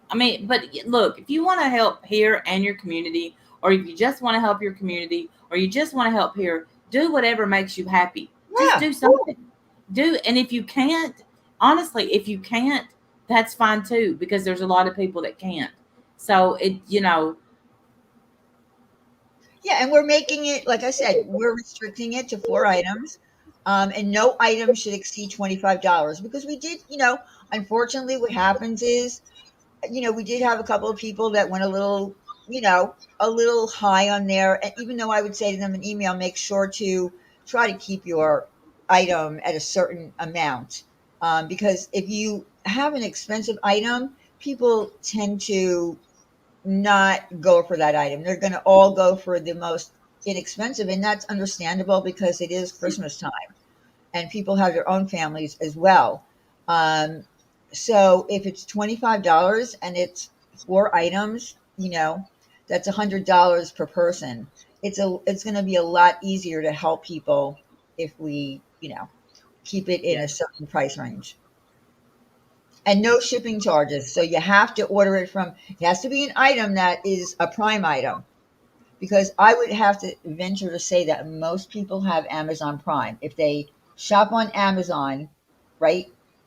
I mean, but look, if you want to help here and your community, or if you just want to help your community, or you just want to help here, do whatever makes you happy. Just Yeah. do something. And if you can't, honestly, that's fine too, because there's a lot of people that can't. So Yeah, and we're making it, like I said, we're restricting it to 4 items. And no item should exceed $25, because we did, unfortunately, what happens is, we did have a couple of people that went a little high on there. And even though I would say to them in email, make sure to try to keep your item at a certain amount. Because if you have an expensive item, people tend to not go for that item. They're going to all go for the most inexpensive. And that's understandable, because it is Christmas time and people have their own families as well. So if it's $25 and it's 4 items, that's $100 per person. It's going to be a lot easier to help people if we, keep it in a certain price range. And no shipping charges. So you have to order it it has to be an item that is a Prime item. Because I would have to venture to say that most people have Amazon Prime. If they shop on Amazon, right?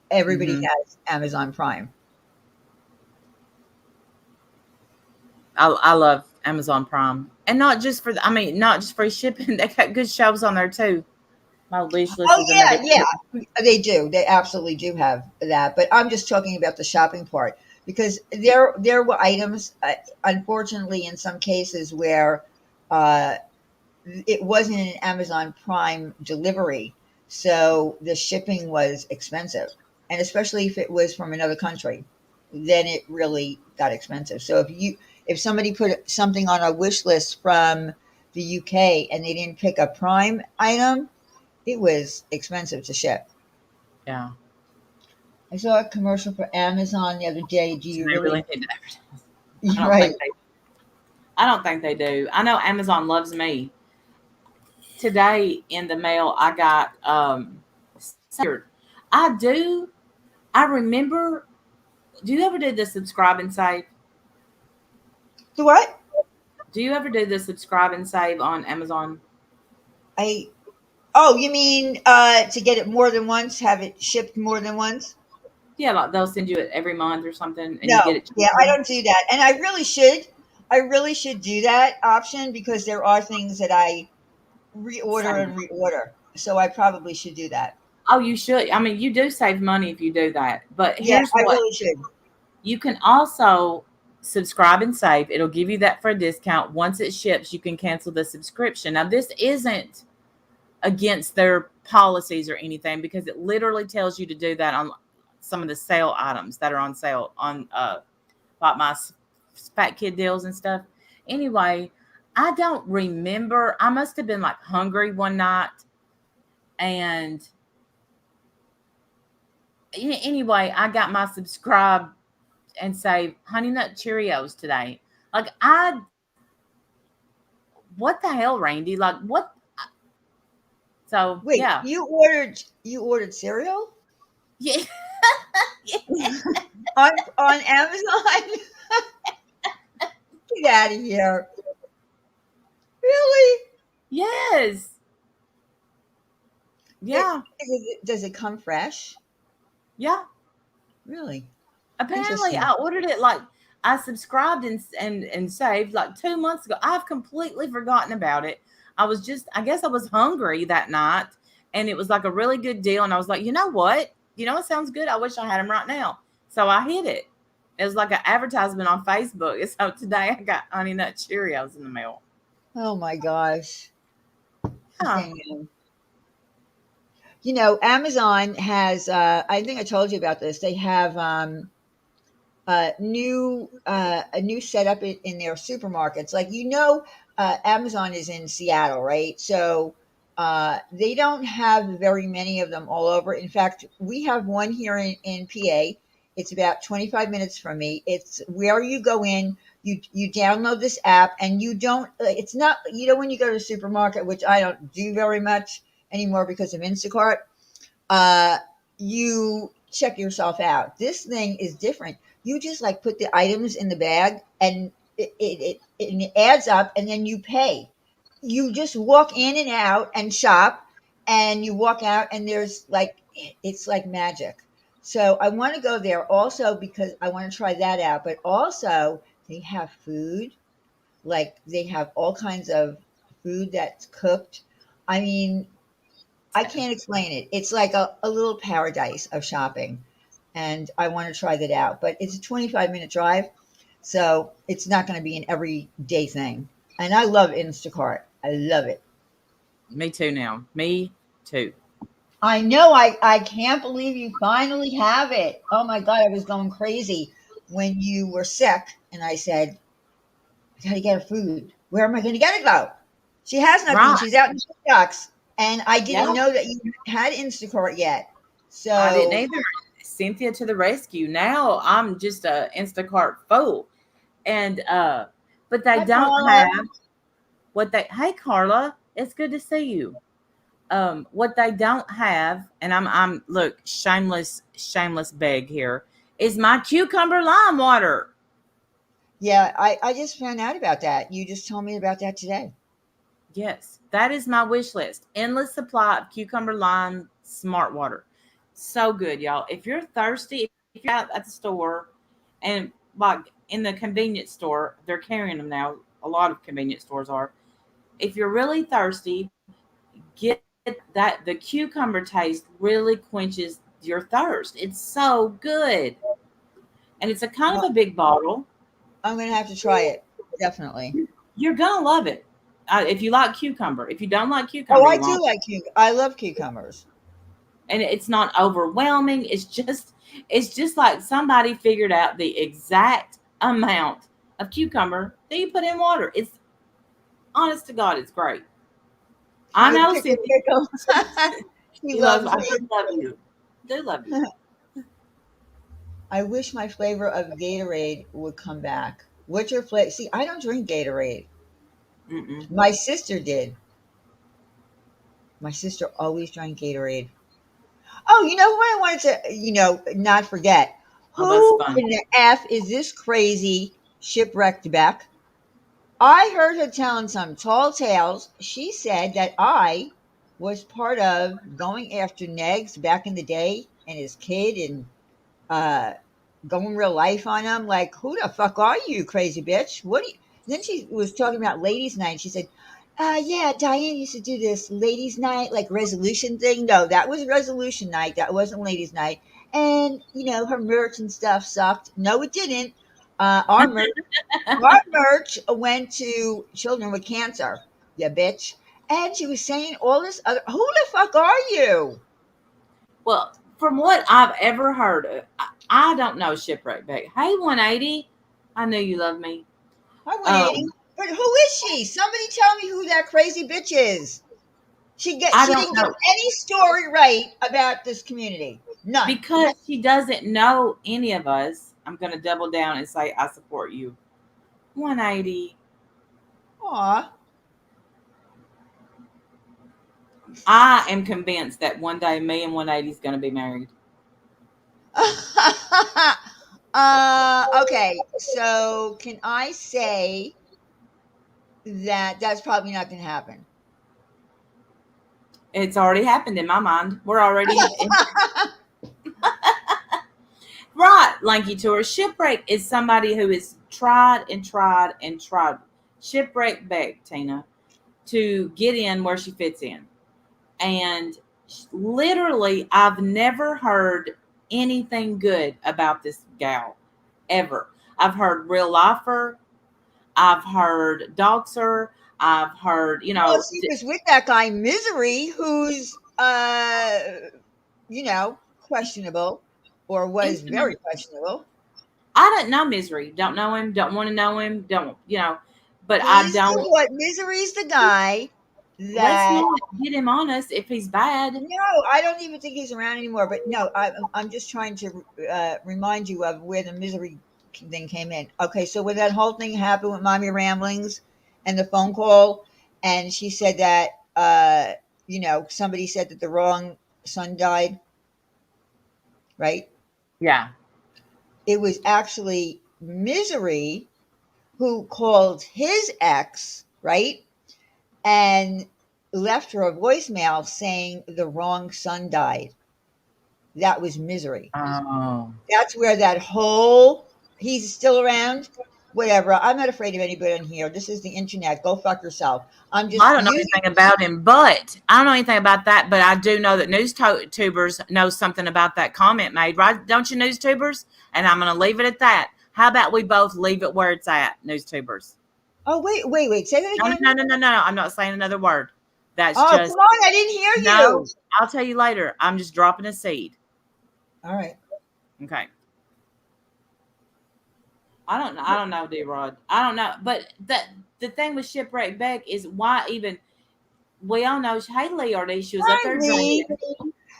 Everybody has Amazon Prime. I love Amazon Prime, and not just for shipping. They got good shows on there too. My wish list is another. Yeah, they do. They absolutely do have that. But I'm just talking about the shopping part, because there were items, unfortunately, in some cases where it wasn't an Amazon Prime delivery, so the shipping was expensive, and especially if it was from another country, then it really got expensive. So if somebody put something on a wish list from the UK and they didn't pick a Prime item, it was expensive to ship. Yeah. I saw a commercial for Amazon the other day. Do you really need to advertise? Right. I don't think they do. I know Amazon loves me. Today in the mail, I got I remember. Do you ever do the subscribe and save? The what? Do you ever do the subscribe and save on Amazon? Oh, you mean to get it more than once, have it shipped more than once? Yeah, like they'll send you it every month or something, and No, you get it cheaper. yeah, I don't do that, and I really should. I really should do that option, because there are things that I reorder. So I probably should do that. Oh, you should. I mean, you do save money if you do that. But Yeah, here's I what really should. you can also subscribe and save. It'll give you that for a discount. Once it ships, you can cancel the subscription. Now, this isn't against their policies or anything, because it literally tells you to do that on some of the sale items that are on sale on like my fat kid deals and stuff. Anyway, I don't remember. I must have been like hungry one night, and anyway, I got my subscribe and save Honey Nut Cheerios today. Like, what the hell, Randy? Like, what? So Wait, yeah, you ordered cereal yeah. on Amazon? Get out of here! Really? Yes. Yeah. Does it come fresh? Yeah. Really? Apparently, Interesting. I ordered it like I subscribed and saved like 2 months ago. I've completely forgotten about it. I guess I was hungry that night, and it was like a really good deal. And I was like, you know what? It sounds good. I wish I had them right now. So I hit it. It was like an advertisement on Facebook. And so today I got Honey Nut Cheerios in the mail. Oh my gosh. Huh. Damn. Amazon has, I think I told you about this. They have a new setup in their supermarkets. Like, Amazon is in Seattle, right? So they don't have very many of them all over. In fact, we have one here in PA. It's about 25 minutes from me. It's where you go in, you download this app, and you don't, it's not, when you go to the supermarket, which I don't do very much anymore because of Instacart, uh, you check yourself out. This thing is different. You just like put the items in the bag, and it adds up, and then you pay. You just walk in and out and shop, and you walk out, and it's like magic. So I want to go there also because I want to try that out. But also they have food, like they have all kinds of food that's cooked. I mean, I can't explain it. It's like a little paradise of shopping, and I want to try that out. But it's a 25-minute drive, so it's not going to be an everyday thing. And I love Instacart. I love it. Me too now. Me too. I know. I can't believe you finally have it. Oh my God, I was going crazy when you were sick, and I said, I got to get her food. Where am I going to get it though? She has nothing. Right. She's out in the ducks. And I didn't Yeah. know that you had Instacart yet. I didn't So either. Cynthia to the rescue. Now I'm just a Instacart fool. And but they hi, don't Paula. have what they hey Carla, it's good to see you. What they don't have, and I'm look, shameless beg here, is my cucumber lime water. Yeah, I just found out about that. You just told me about that today. Yes, that is my wish list. Endless supply of cucumber lime smart water. So good, y'all. If you're thirsty, if you're out at the store, and like in the convenience store, they're carrying them now. A lot of convenience stores are. If you're really thirsty, get that. The cucumber taste really quenches your thirst. It's so good. And it's a kind of Well, a big bottle. I'm gonna have to try it. Definitely. You're gonna love it. If you like cucumber. If you don't like Oh, cucumber, I you do won't. like I love cucumbers. And it's not overwhelming. It's just like somebody figured out the exact amount of cucumber that you put in water. It's honest to God, it's great. I know, Pickle, Cynthia. pickle. She You love. loves I me. do love you. I do love you. I wish my flavor of Gatorade would come back. What's your flavor? See, I don't drink Gatorade. Mm-mm. My sister did. My sister always drank Gatorade. Oh, you know who I wanted to, not forget? Oh, that's Who fun. in the F is this crazy shipwrecked Beck? I heard her telling some tall tales. She said that I was part of going after Negs back in the day and his kid and uh, going real life on him. Like, who the fuck are you, crazy bitch? What? Then she was talking about ladies' night. She said, yeah, Diane used to do this ladies' night, like resolution thing. No, that was resolution night. That wasn't ladies' night. And, her merch and stuff sucked. No, it didn't. Our merch went to children with cancer. Yeah, bitch. And she was saying all this other. Who the fuck are you? Well, from what I've ever heard, I don't know Ship Wrecked Beck. Hey, 180. I knew you loved me. I 180. But who is she? Somebody tell me who that crazy bitch is. She I don't didn't get know. any story right about this community. None. Because she doesn't know any of us, I'm going to double down and say, I support you. 180. Aw. I am convinced that one day me and 180 is going to be married. Okay, so can I say that that's probably not going to happen? It's already happened in my mind. We're already right. Lanky Tour. Shipwreck is somebody who has tried and tried and tried. Shipwreck Beck, Tina, to get in where she fits in. And literally, I've never heard anything good about this gal ever. I've heard real lifer. I've heard doxer. I've heard, Well, she was with that guy Misery, who's questionable, or was very questionable. I don't know Misery. Don't know him. Don't want to know him. Don't, but I don't. Misery's the guy Let's that. not get him on us if he's bad. No, I don't even think he's around anymore. But no, I'm just trying to remind you of where the Misery thing came in. Okay, so when that whole thing happened with Mommy Ramblings and the phone call, and she said that somebody said that the wrong son died, right? Yeah. It was actually Misery who called his ex, right? And left her a voicemail saying the wrong son died. That was Misery. Oh. That's where he's still around. Whatever. I'm not afraid of anybody on here. This is the internet. Go fuck yourself. I don't know anything about him, but I don't know anything about that. But I do know that news-tubers know something about that comment made, right? Don't you, news-tubers? And I'm going to leave it at that. How about we both leave it where it's at, news-tubers? Oh, wait. Say that again. No. I'm not saying another word. That's just. Come on. I didn't hear you. I'll tell you later. I'm just dropping a seed. All right. Okay. I don't know, D-Rod. I don't know. But the thing with Ship Wrecked Beck is why even we all know Haley already. She was up there drinking.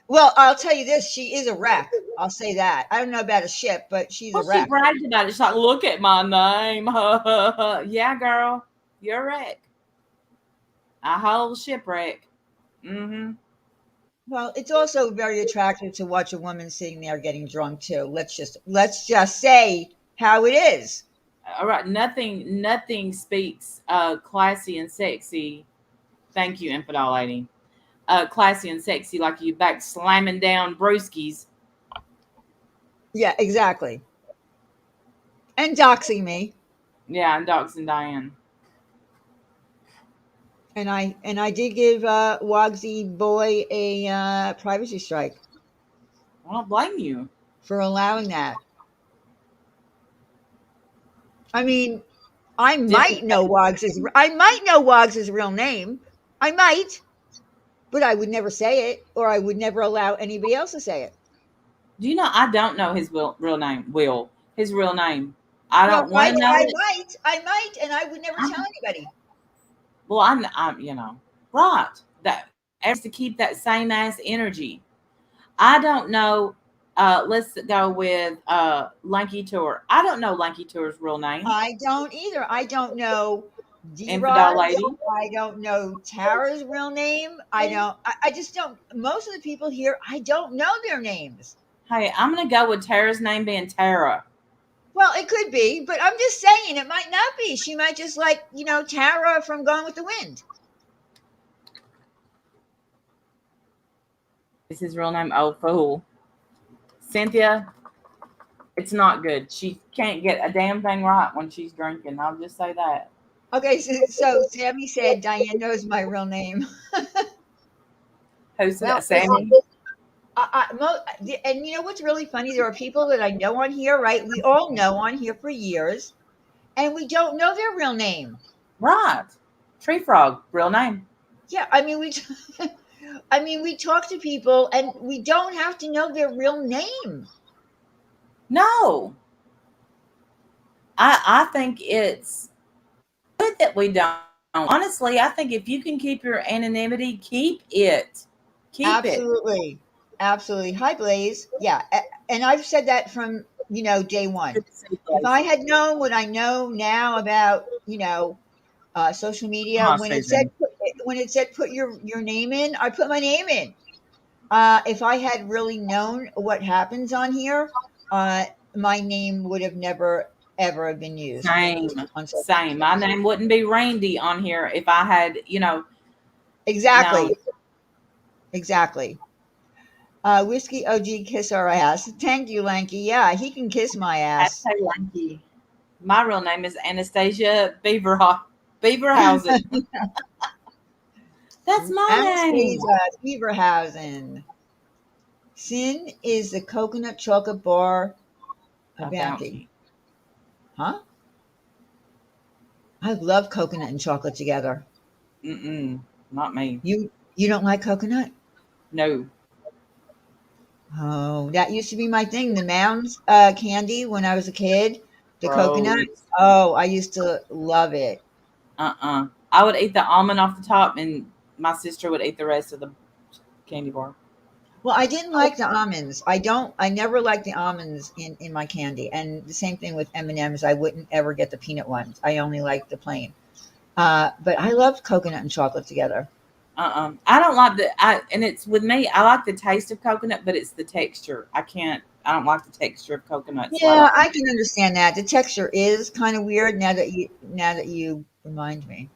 Well, I'll tell you this. She is a wreck. I'll say that. I don't know about a ship, but she's a wreck. She bragged about it. She's like, look at my name. Yeah, girl. You're a wreck. A whole shipwreck. Mm-hmm. Well, it's also very attractive to watch a woman sitting there getting drunk too. Let's just say how it is. All right. Nothing speaks classy and sexy. Thank you, Infidel Lady. Classy and sexy like you back slamming down brewskis. Yeah, exactly. And doxing me. Yeah, and doxing Diane. And I did give Wogsy boy a privacy strike. I don't blame you for allowing that. I mean, I might know Wogs' real name. I might, but I would never say it, or I would never allow anybody else to say it. Do you know? I don't know his real name. His real name. I don't want to know. I might, and I would never tell anybody. Well, I'm right. That has to keep that same ass energy. I don't know. Let's go with Lanky Tour. I don't know Lanky Tour's real name. I don't either. I don't know Infidel Lady. I don't know Tara's real name. I just don't. Most of the people here, I don't know their names. Hey, I'm going to go with Tara's name being Tara. Well, it could be, but I'm just saying it might not be. She might just like, Tara from Gone with the Wind. Is his real name? Oh, fool. Cynthia, it's not good. She can't get a damn thing right when she's drinking. I'll just say that. Okay, so Sammy said Diane knows my real name. Who said that, Sammy? And you know what's really funny? There are people that I know on here, right? We all know on here for years, and we don't know their real name. Right. Tree frog, real name. Yeah, I mean, I mean, we talk to people, and we don't have to know their real name. No. I think it's good that we don't. Honestly, I think if you can keep your anonymity, keep it. Keep it. Absolutely, absolutely. Hi, Blaze. Yeah, and I've said that from day one. Good to see If those. I had known what I know now about social Come media, on, Susan. when it said put your name in, I put my name in. If I had really known what happens on here, my name would have never ever been used Same. on social Same. media. My name wouldn't be Randy on here if I had, known. Exactly, exactly. Whiskey OG kiss our ass. Thank you, Lanky. Yeah, he can kiss my ass. Hashtag Lanky. My real name is Anastasia Beaverhausen. That's my name. Anastasia Beaverhausen. Sin is the coconut chocolate bar a A bounty. bounty. Huh? I love coconut and chocolate together. Mm-mm. Not me. You don't like coconut? No. Oh, that used to be my thing. The Mounds candy when I was a kid, the coconut. Gross. Oh, I used to love it. I would eat the almond off the top, and my sister would eat the rest of the candy bar. Well, I didn't like the almonds. I never liked the almonds in my candy. And the same thing with M&Ms. I wouldn't ever get the peanut ones. I only liked the plain. But I loved coconut and chocolate together. I don't like and it's with me. I like the taste of coconut, but it's the texture. I can't. I don't like the texture of coconut, so I Yeah, don't. I can understand that. The texture is kind of weird now that you remind me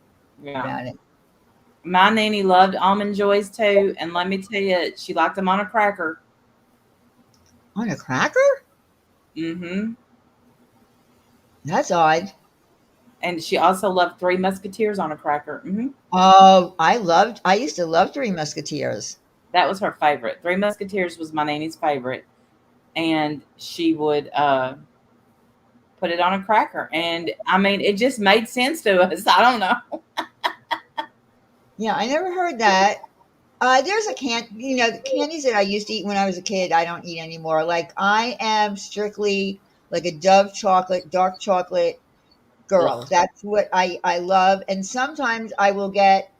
Yeah. about it. My nanny loved almond joys too, and let me tell you, she liked them on a cracker. On a cracker? Mm-hmm. That's odd. And she also loved Three Musketeers on a cracker. Mm-hmm. Oh, I used to love Three Musketeers. That was her favorite. Three Musketeers was my nanny's favorite, and she would put it on a cracker. And I mean, it just made sense to us. I don't know. Yeah, I never heard that. There's the candies that I used to eat when I was a kid, I don't eat anymore. Like I am strictly like a Dove chocolate, dark chocolate girl. Ugh. That's what I love. And sometimes I will get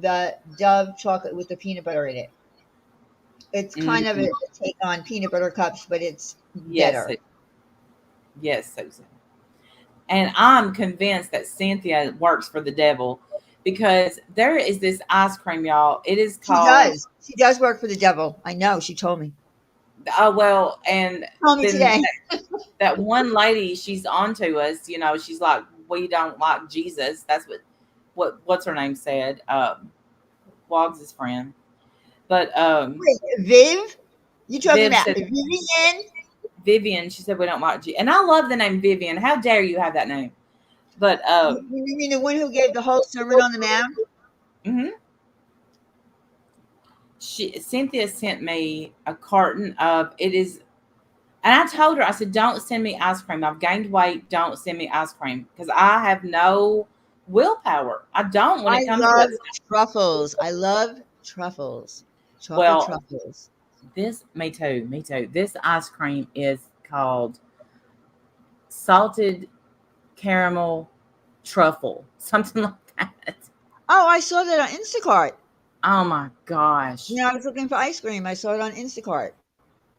the Dove chocolate with the peanut butter in it. It's kind of Mm-hmm. a take on peanut butter cups, but it's Yes, better. yes, Susan. And I'm convinced that Cynthia works for the devil because there is this ice cream, y'all. It is She called, does. She does work for the devil. I know. She told me. oh, well, and Told me then today. that one lady, she's on to us, she's like, we don't like Jesus. That's what's her name said. Wogs' friend. But Wait, Viv? You talking Viv about said, Vivian? Vivian, she said, we don't like Jesus. And I love the name Vivian. How dare you have that name? But You mean the one who gave the whole sermon on the Mount? mhm. Cynthia sent me a carton of it is, and I told her, I said, don't send me ice cream. I've gained weight. Don't send me ice cream because I have no willpower. I don't when I it comes to love that stuff. truffles. I love truffles. Chocolate Well, truffles. me too, me too. This ice cream is called salted caramel truffle, something like that. Oh, I saw that on Instacart. Oh my gosh. I was looking for ice cream. I saw it on Instacart.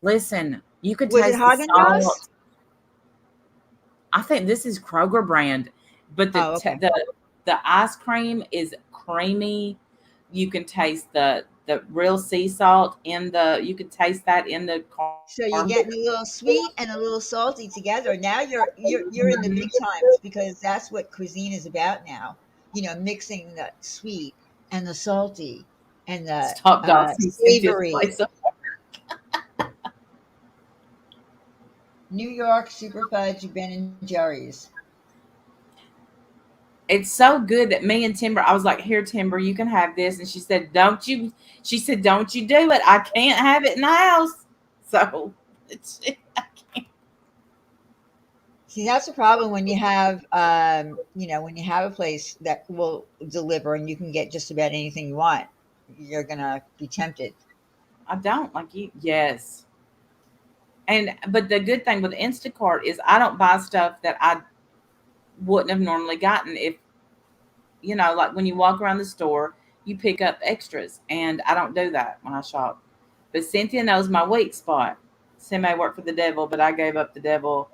Listen, you could Was it taste the Haagen Dazs? salt. I think this is Kroger brand, but Oh, okay. the ice cream is creamy. You can taste the real sea salt in the. You can taste that in the So you're caramel. getting a little sweet and a little salty together. Now you're in the big times because that's what cuisine is about now. Mixing the sweet and the salty and the Stop doxing Cynthia's savory. place. New York Super Fudge Ben and Jerry's. it's so good that me and Timber, I was like, here, Timber, you can have this. And she said, don't you do it. I can't have it in the house. So it's, See, that's the problem when you have, when you have a place that will deliver and you can get just about anything you want, you're gonna be tempted. I don't like you. Yes. But the good thing with Instacart is I don't buy stuff that I wouldn't have normally gotten if, like when you walk around the store, you pick up extras. And I don't do that when I shop. But Cynthia knows my weak spot. Semi worked for the devil, but I gave up the devil.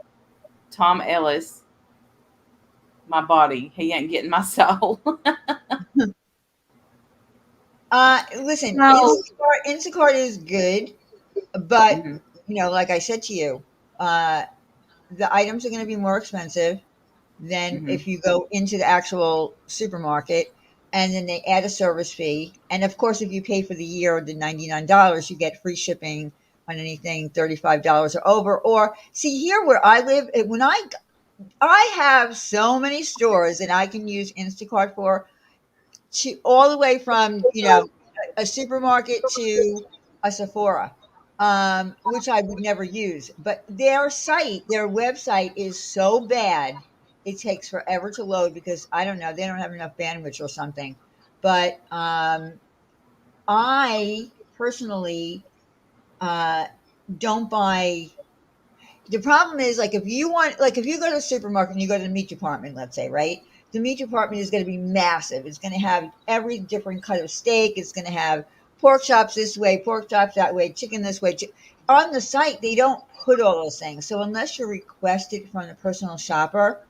Tom Ellis, my body. He ain't getting my soul. Listen, No. Instacart is good, but Hmm. like I said to you, uh, the items are going to be more expensive than Hmm. if you go into the actual supermarket, and then they add a service fee. And of course, if you pay for the year, the $99, you get free shipping on anything $35 or over. Or see here where I live, when I have so many stores that I can use Instacart for, to all the way from a supermarket to a Sephora, which I would never use. But their website is so bad, it takes forever to load because I don't know, they don't have enough bandwidth or something. But I personally uh, don't buy. The problem is, like, if you go to the supermarket and you go to the meat department, let's say, right? The meat department is going to be massive. It's going to have every different cut of steak. It's going to have pork chops this way, pork chops that way, chicken this way. On the site, they don't put all those things. So unless you're requested from the personal shopper,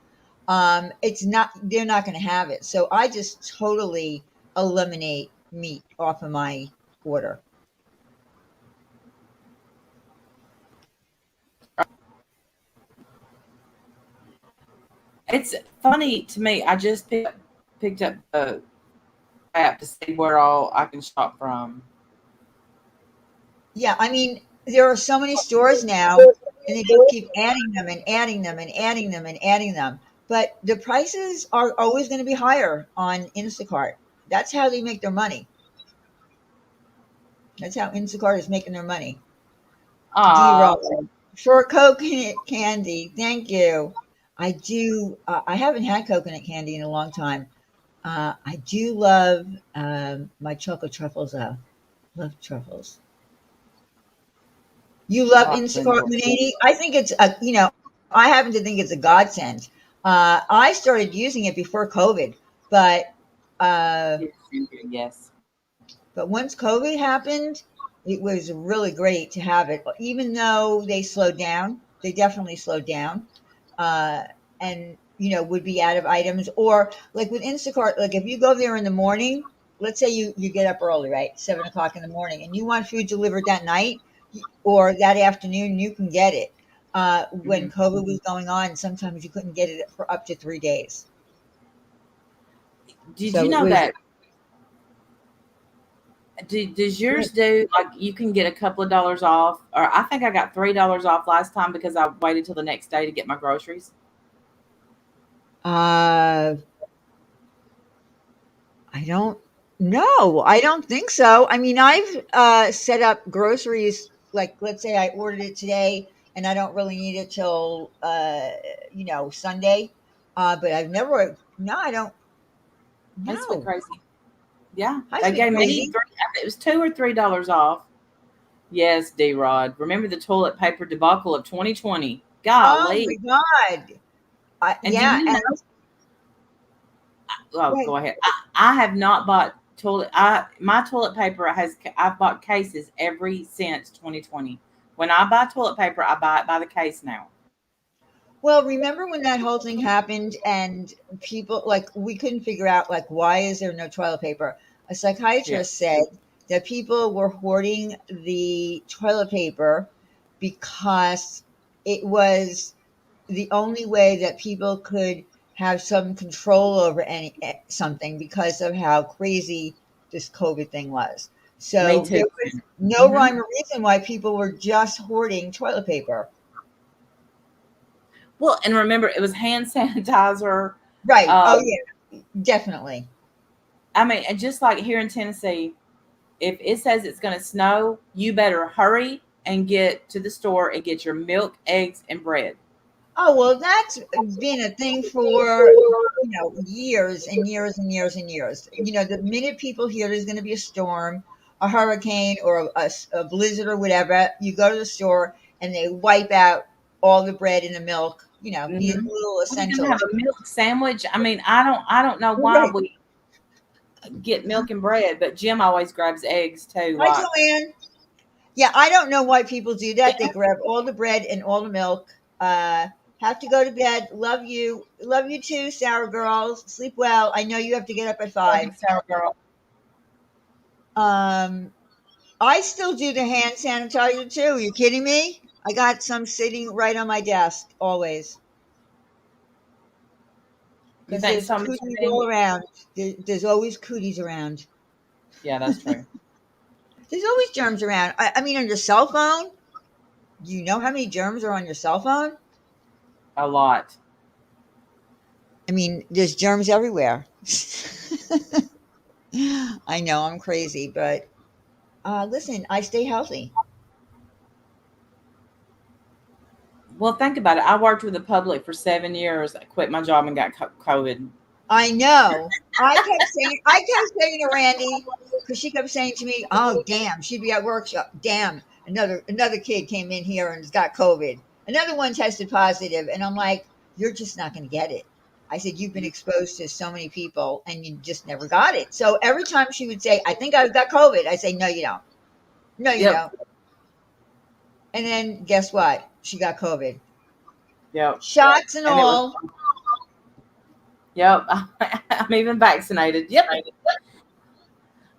they're not going to have it. So I just totally eliminate meat off of my order. It's funny to me. I just picked up the app to see where all I can shop from. Yeah, I mean, there are so many stores now, and they just keep adding them and adding them and adding them and adding them. But the prices are always going to be higher on Instacart. That's how they make their money. That's how Instacart is making their money. D-Roll. Ah, For coconut candy, thank you. I do. I haven't had coconut candy in a long time. I do love my chocolate truffles, though. Love truffles. You I love like Instacart, Lindor. Manady? I think I happen to think it's a godsend. I started using it before COVID, but uh, Yes, yes. but once COVID happened, it was really great to have it. Even though they slowed down, they definitely slowed down, uh, and would be out of items. Or like with Instacart, like if you go there in the morning, let's say you get up early, right, 7 o'clock in the morning, and you want food delivered that night or that afternoon, you can get it. When Hmm. COVID was going on, sometimes you couldn't get it for up to 3 days. Did you So it know was. that? Does yours do like you can get a couple of dollars off? Or I think I got $3 off last time because I waited till the next day to get my groceries. Uh, I don't know. I don't think so. I mean, I've set up groceries. Like, let's say I ordered it today, and I don't really need it till Sunday. But I've never. No, I don't. That's been No, crazy. Yeah, I they speak gave me crazy. three. It was $2 or $3 off. Yes, D Rod. Remember the toilet paper debacle of 2020? Oh Golly. my god. And do Yeah, you and know? Oh, right. go ahead. I have not bought toilet. My toilet paper has. I've bought cases every since 2020. When I buy toilet paper, I buy it by the case now. Well, remember when that whole thing happened and people, like, we couldn't figure out, like, why is there no toilet paper? A Yeah. psychiatrist said that people were hoarding the toilet paper because it was the only way that people could have some control over something because of how crazy this COVID thing was. Me So too. there was no Hmm. rhyme or reason why people were just hoarding toilet paper. Well, and remember, it was hand sanitizer. Right. Oh Um, yeah. Definitely. I mean, and just like here in Tennessee, if it says it's going to snow, you better hurry and get to the store and get your milk, eggs, and bread. Oh, well, that's been a thing for, years and years and years and years. The minute people hear there's going to be a storm, a hurricane, or a blizzard or whatever, you go to the store and they wipe out all the bread and the milk, these Hmm. little What are you going to have essentials. a milk sandwich? I mean, I don't know why Right. we get milk and bread, but Jim always grabs eggs too. Hi, Like, Joanne. Yeah, I don't know why people do that. They grab all the bread and all the milk. Have to go to bed. Love you. Love you too, Sarah girls. Sleep well. I know you have to get up at love you, 5. sour girl. Um, I still do the hand sanitizer too. Are you kidding me? I got some sitting right on my desk always You because think there's so much cooties thing? all around. There's always cooties around. Yeah, that's true. There's always germs around. I mean, on your cell phone, do you know how many germs are on your cell phone? A lot. I mean, there's germs everywhere. I know I'm crazy, but listen, I stay healthy. Well, think about it. I worked with the public for 7 years. I quit my job and got COVID. I know. I kept saying to Randy, because she kept saying to me, "Oh, damn, she'd be at workshop. Damn, another kid came in here and has got COVID. Another one tested positive." And I'm like, "You're just not going to get it." I said, "You've been exposed to so many people, and you just never got it." So every time she would say, "I think I've got COVID," I say, "No, you don't. No, you Yep. don't." And then guess what? She got COVID, Yep. shots and And it was, all. yep. I'm even vaccinated. Yep.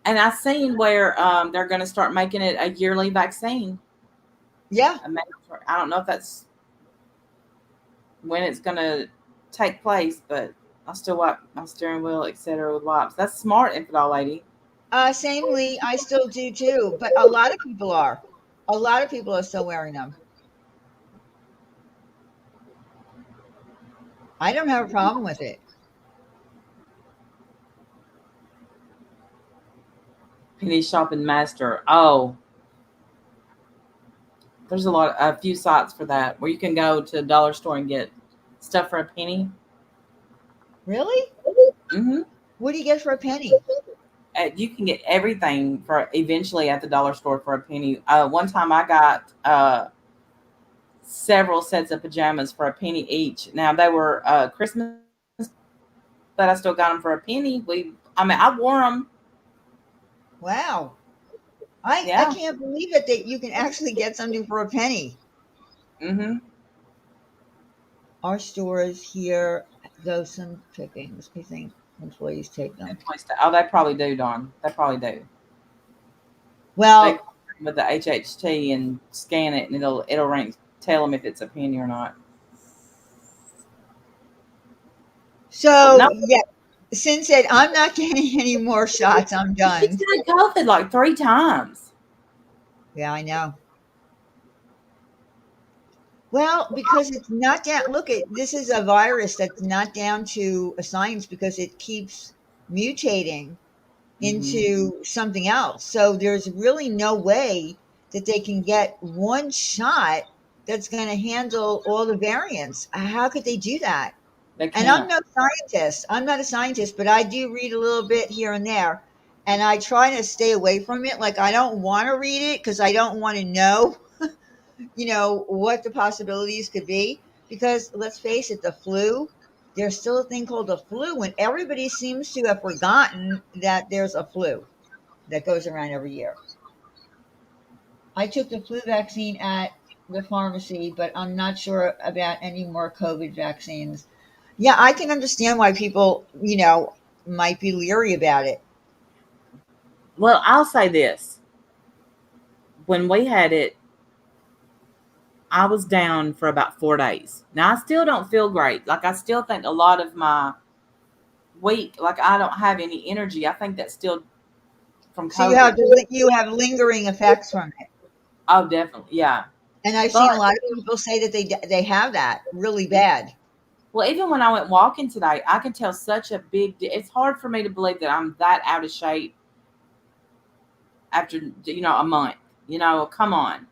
And I seen where they're going to start making it a yearly vaccine. Yeah. I don't know if that's when it's going to take place, but I still wipe my steering wheel, etc., with wipes. That's smart, infidel lady. Same Lee, I still do too, but a lot of people are. A lot of people are still wearing them. I don't have a problem with it. Penny shopping master. Oh, there's a few sites for that where you can go to a dollar store and get stuff for a penny. Really? Mm-hmm. What do you get for a penny? You can get everything for eventually at the dollar store for a penny. One time I got several sets of pajamas for a penny each. Now they were Christmas, but I still got them for a penny. I wore them. Wow. I Yeah. can't believe it that you can actually get something for a penny. Mm-hmm. Our stores here go some pickings. I think employees take them. Oh, they probably do, Dawn. They probably do. They Well, with the HHT and scan it, and it'll rank tell them if it's a penny or not. so No, yeah, since it, I'm not getting any more shots. I'm she's done. got COVID like 3 times. Yeah, I know. Well, because it's not down. Look, this is a virus that's not down to a science because it keeps mutating Mm-hmm. into something else. So there's really no way that they can get one shot that's going to handle all the variants. How could they do that? They And I'm can't. no scientist. I'm not a scientist, but I do read a little bit here and there. And I try to stay away from it. Like, I don't want to read it because I don't want to know what the possibilities could be. Because let's face it, the flu, there's still a thing called the flu, and everybody seems to have forgotten that there's a flu that goes around every year. I took the flu vaccine at the pharmacy, but I'm not sure about any more COVID vaccines. Yeah, I can understand why people, might be leery about it. Well, I'll say this: when we had it, I was down for about 4 days. Now I still don't feel great. Like I still think a lot of my week, like I don't have any energy. I think that's still from So COVID. you have lingering effects from it. Oh, definitely, yeah. And I've seen a But lot of people say that they have that really bad. Well, even when I went walking today, I can tell such a it's hard for me to believe that I'm that out of shape after a month. Come on.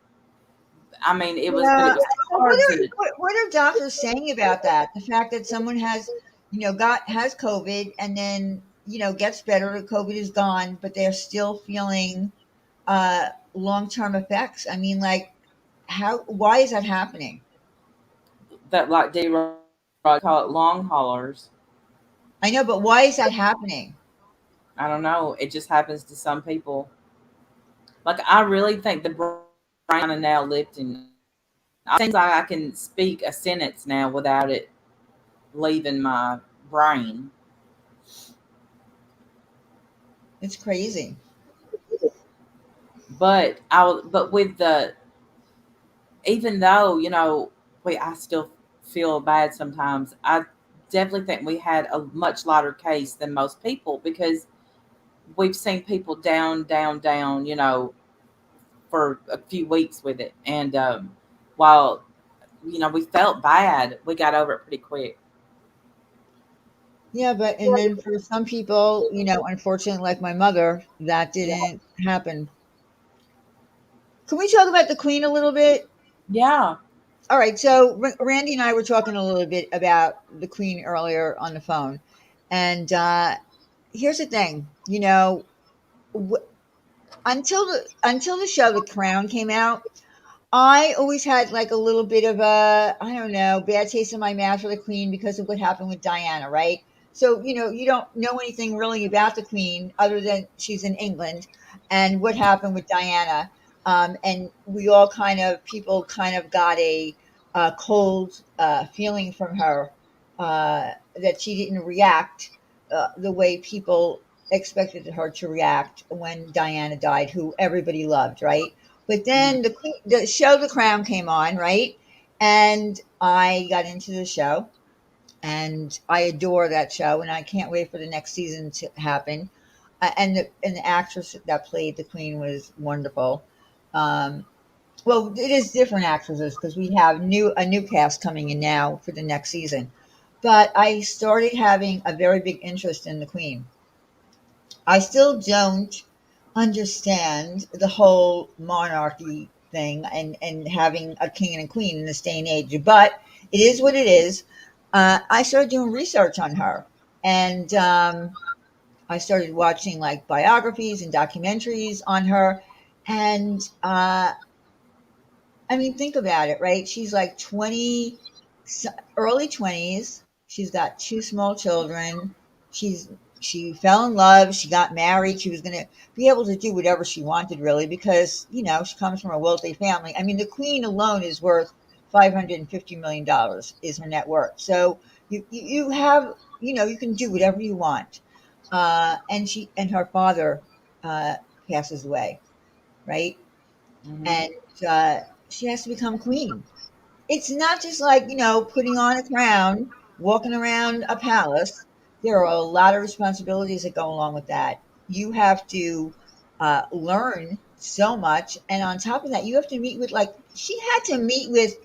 I mean, but Yeah. it was Well, hard to. what are doctors saying about that? The fact that someone has, has COVID and then, gets better, COVID is gone, but they're still feeling long-term effects. I mean, like, why is that happening? That like D-Rod call it long haulers. I know, but why is that happening? I don't know. It just happens to some people. Like I really think the brain is now lifting. It seems like I can speak a sentence now without it leaving my brain. It's crazy. But with the even though I still feel bad sometimes. I definitely think we had a much lighter case than most people because we've seen people down, down, down. For a few weeks with it, and while we felt bad, we got over it pretty quick. Yeah, but and then for some people, unfortunately, like my mother, that didn't happen. Can we talk about the Queen a little bit? Yeah. All right, so Randy and I were talking a little bit about the Queen earlier on the phone, and here's the thing, w- until the show The Crown came out, I always had like a little bit of a, I don't know, bad taste in my mouth for the Queen because of what happened with Diana, right? So, you don't know anything really about the Queen other than she's in England and what happened with Diana. And people kind of got a cold feeling from her that she didn't react the way people expected her to react when Diana died, who everybody loved, right? But then the show The Crown came on, right? And I got into the show and I adore that show and I can't wait for the next season to happen. And the actress that played the Queen was wonderful. Um, well, it is different actresses because we have a new cast coming in now for the next season. But I started having a very big interest in the Queen. I still don't understand the whole monarchy thing and having a king and a queen in this day and age, but it is what it is. I started doing research on her, and I started watching like biographies and documentaries on her. And I mean, think about it, right? She's like 20, early 20s. She's got two small children. She's she fell in love. She got married. She was going to be able to do whatever she wanted, really, because she comes from a wealthy family. I mean, the Queen alone is worth $550 million is her net worth. So you have you can do whatever you want. And her father uh, passes away, right? Mm-hmm. And uh, she has to become queen. It's not just like, putting on a crown, walking around a palace. There are a lot of responsibilities that go along with that. You have to learn so much. And on top of that, you have to meet with, like, she had to meet with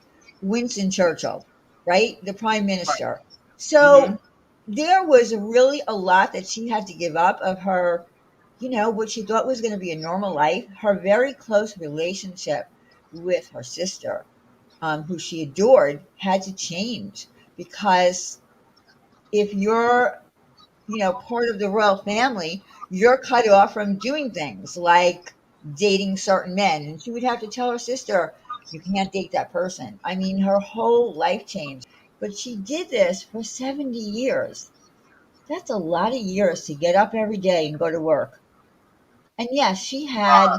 Winston Churchill, right? The prime minister. Mm-hmm. So there was really a lot that she had to give up of her, what she thought was going to be a normal life, her very close relationship with her sister, who she adored, had to change because if you're, part of the royal family, you're cut off from doing things like dating certain men. And she would have to tell her sister, you can't date that person. I mean, her whole life changed. But she did this for 70 years. That's a lot of years to get up every day and go to work. And yes, she had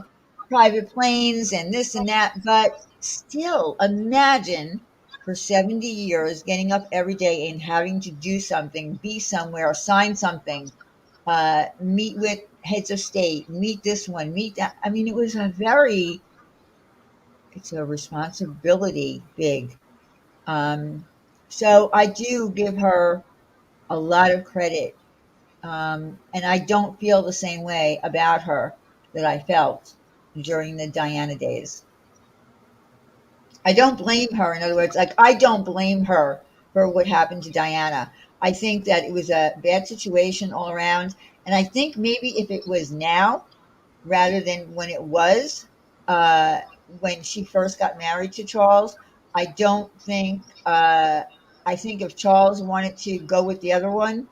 private planes and this and that, but still imagine for 70 years getting up every day and having to do something, be somewhere, sign something, meet with heads of state, meet this one, meet that. I mean, it's a responsibility big. Um, so I do give her a lot of credit. And I don't feel the same way about her that I felt during the Diana days. I don't blame her. In other words, like, I don't blame her for what happened to Diana. I think that it was a bad situation all around. And I think maybe if it was now rather than when it was, uh, when she first got married to Charles, I don't think, I think if Charles wanted to go with the other one,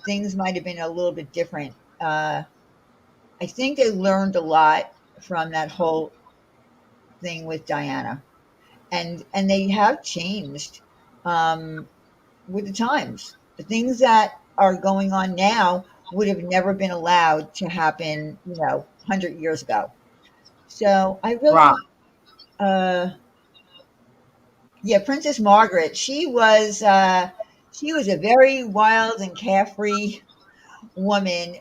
things might have been a little bit different. I think they learned a lot from that whole thing with Diana, and they have changed um, with the times. The things that are going on now would have never been allowed to happen, 100 years ago. So I Right. really, uh, yeah, Princess Margaret. She was a very wild and carefree woman.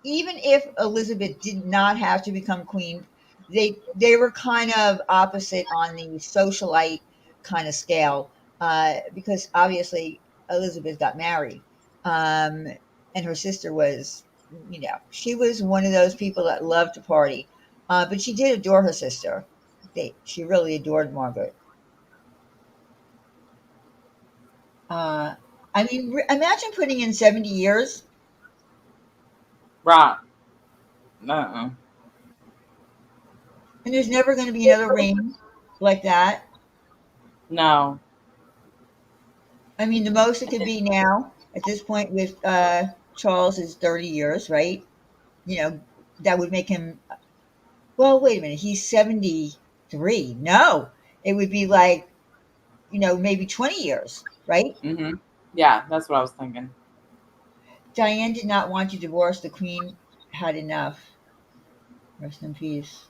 Even if Elizabeth did not have to become queen, they were kind of opposite on the socialite kind of scale, because obviously Elizabeth got married, um, and her sister was, she was one of those people that loved to party, but she did adore her sister. She really adored Margaret. Uh, I mean, imagine putting in 70 years. Right. Uh-uh. And there's never going to be another reign like that. No. I mean, the most it could be now at this point with Charles is 30 years, right? You know, that would make him, well, wait a minute, he's 73. No, it would be like, maybe 20 years, right? Mm-hmm. Yeah, that's what I was thinking. Diane did not want to divorce. The Queen had enough. Rest in peace.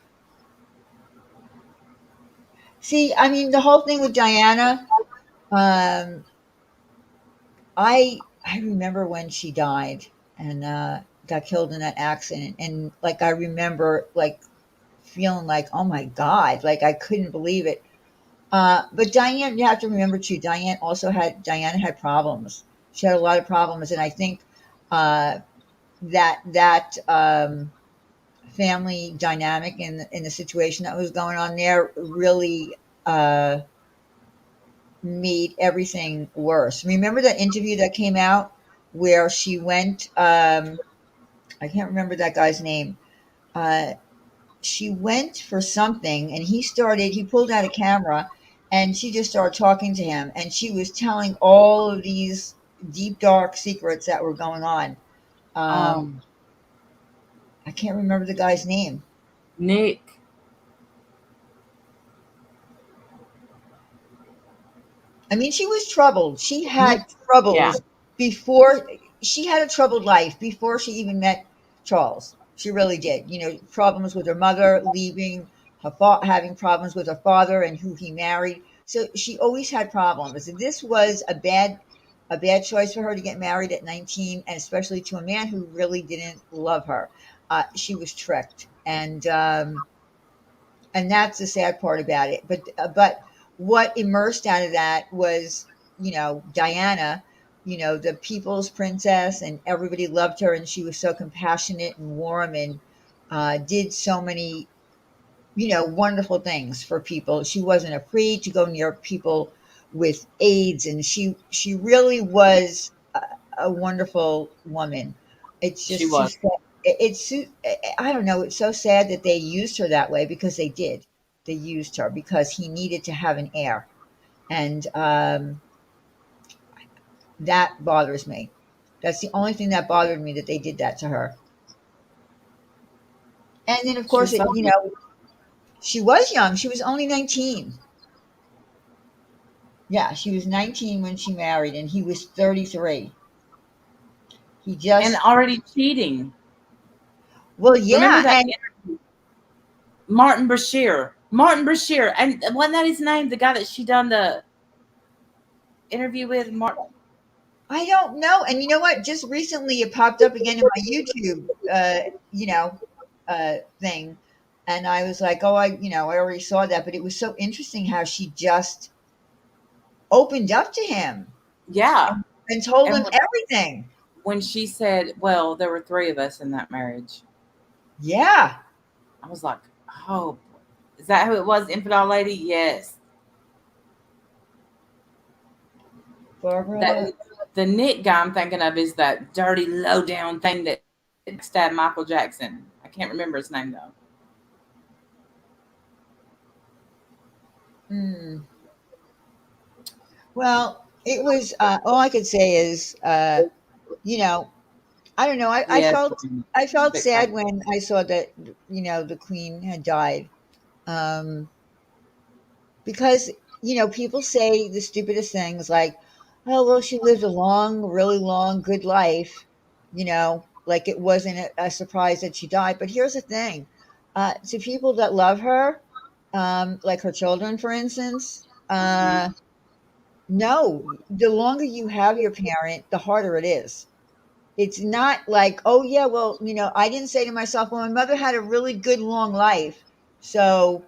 See, I mean, the whole thing with Diana, um, I remember when she died and got killed in that accident, and like I remember like feeling like, oh my god, like I couldn't believe it. But Diane, you have to remember too. Diana had problems. She had a lot of problems, and I think uh, that family dynamic in the situation that was going on there really made everything worse. Remember that interview that came out where she went? I can't remember that guy's name. Uh, she went for something, and he pulled out a camera, and she just started talking to him, and she was telling all of these deep dark secrets that were going on. Um, Um, I can't remember the guy's name. Nick. I mean, she was troubled. She Nick. had Yeah. troubles before she had a troubled life before she even met Charles. She really did. Problems with her mother, leaving having problems with her father and who he married. So she always had problems. And this was a bad choice for her to get married at 19, and especially to a man who really didn't love her. She was tricked, and that's the sad part about it. But what emerged out of that was, Diana, the people's princess, and everybody loved her, and she was so compassionate and warm, and did so many, wonderful things for people. She wasn't afraid to go near people with AIDS, and she really was a wonderful woman. It's She just too was. sad. I don't know. It's so sad that they used her that way, because they did. They used her because he needed to have an heir, and that bothers me. That's the only thing that bothered me, that they did that to her. And then, of She course, was so young. she was young. She was only 19. Yeah, she was 19 when she married, and he was 33. He And just, already cheating. well, Remember yeah, that and Martin Bashir. Martin Bashir. And wasn't that his name? The guy that she done the interview with? Martin. I don't know. And you know what? Just recently, it popped up again in my YouTube, thing, and I was like, oh, I already saw that, but it was so interesting how she just opened up to him Yeah. and told And him everything. when she said, well, there were three of us in that marriage, Yeah, I was like, oh, is that who it was? Infidel lady? Yes. Barbara. That the Nick guy I'm thinking of is that dirty, low down thing that stabbed Michael Jackson. I can't remember his name though. Hmm. Well, it was. All I could say is, you know, I don't know. Yes, I felt big fan. sad when I saw that the Queen had died, um, because people say the stupidest things like, "Oh well, she lived a long, really long, good life," like it wasn't a surprise that she died. But here's the thing: to people that love her, like her children, for instance. No, the longer you have your parent, the harder it is. It's not like, oh yeah, well, I didn't say to myself, well, my mother had a really good long life, so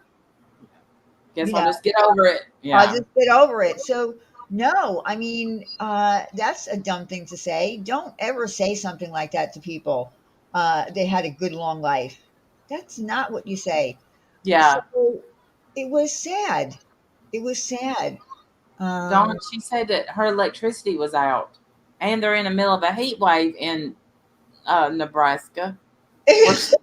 Guess you I'll know, just get over it. I'll Yeah. just get over it. So no, I mean, that's a dumb thing to say. Don't ever say something like that to people. They had a good long life. That's not what you say. So Yeah. it was sad. It was sad. Dawn, Um, she said that her electricity was out and they're in the middle of a heat wave in Nebraska. Where she,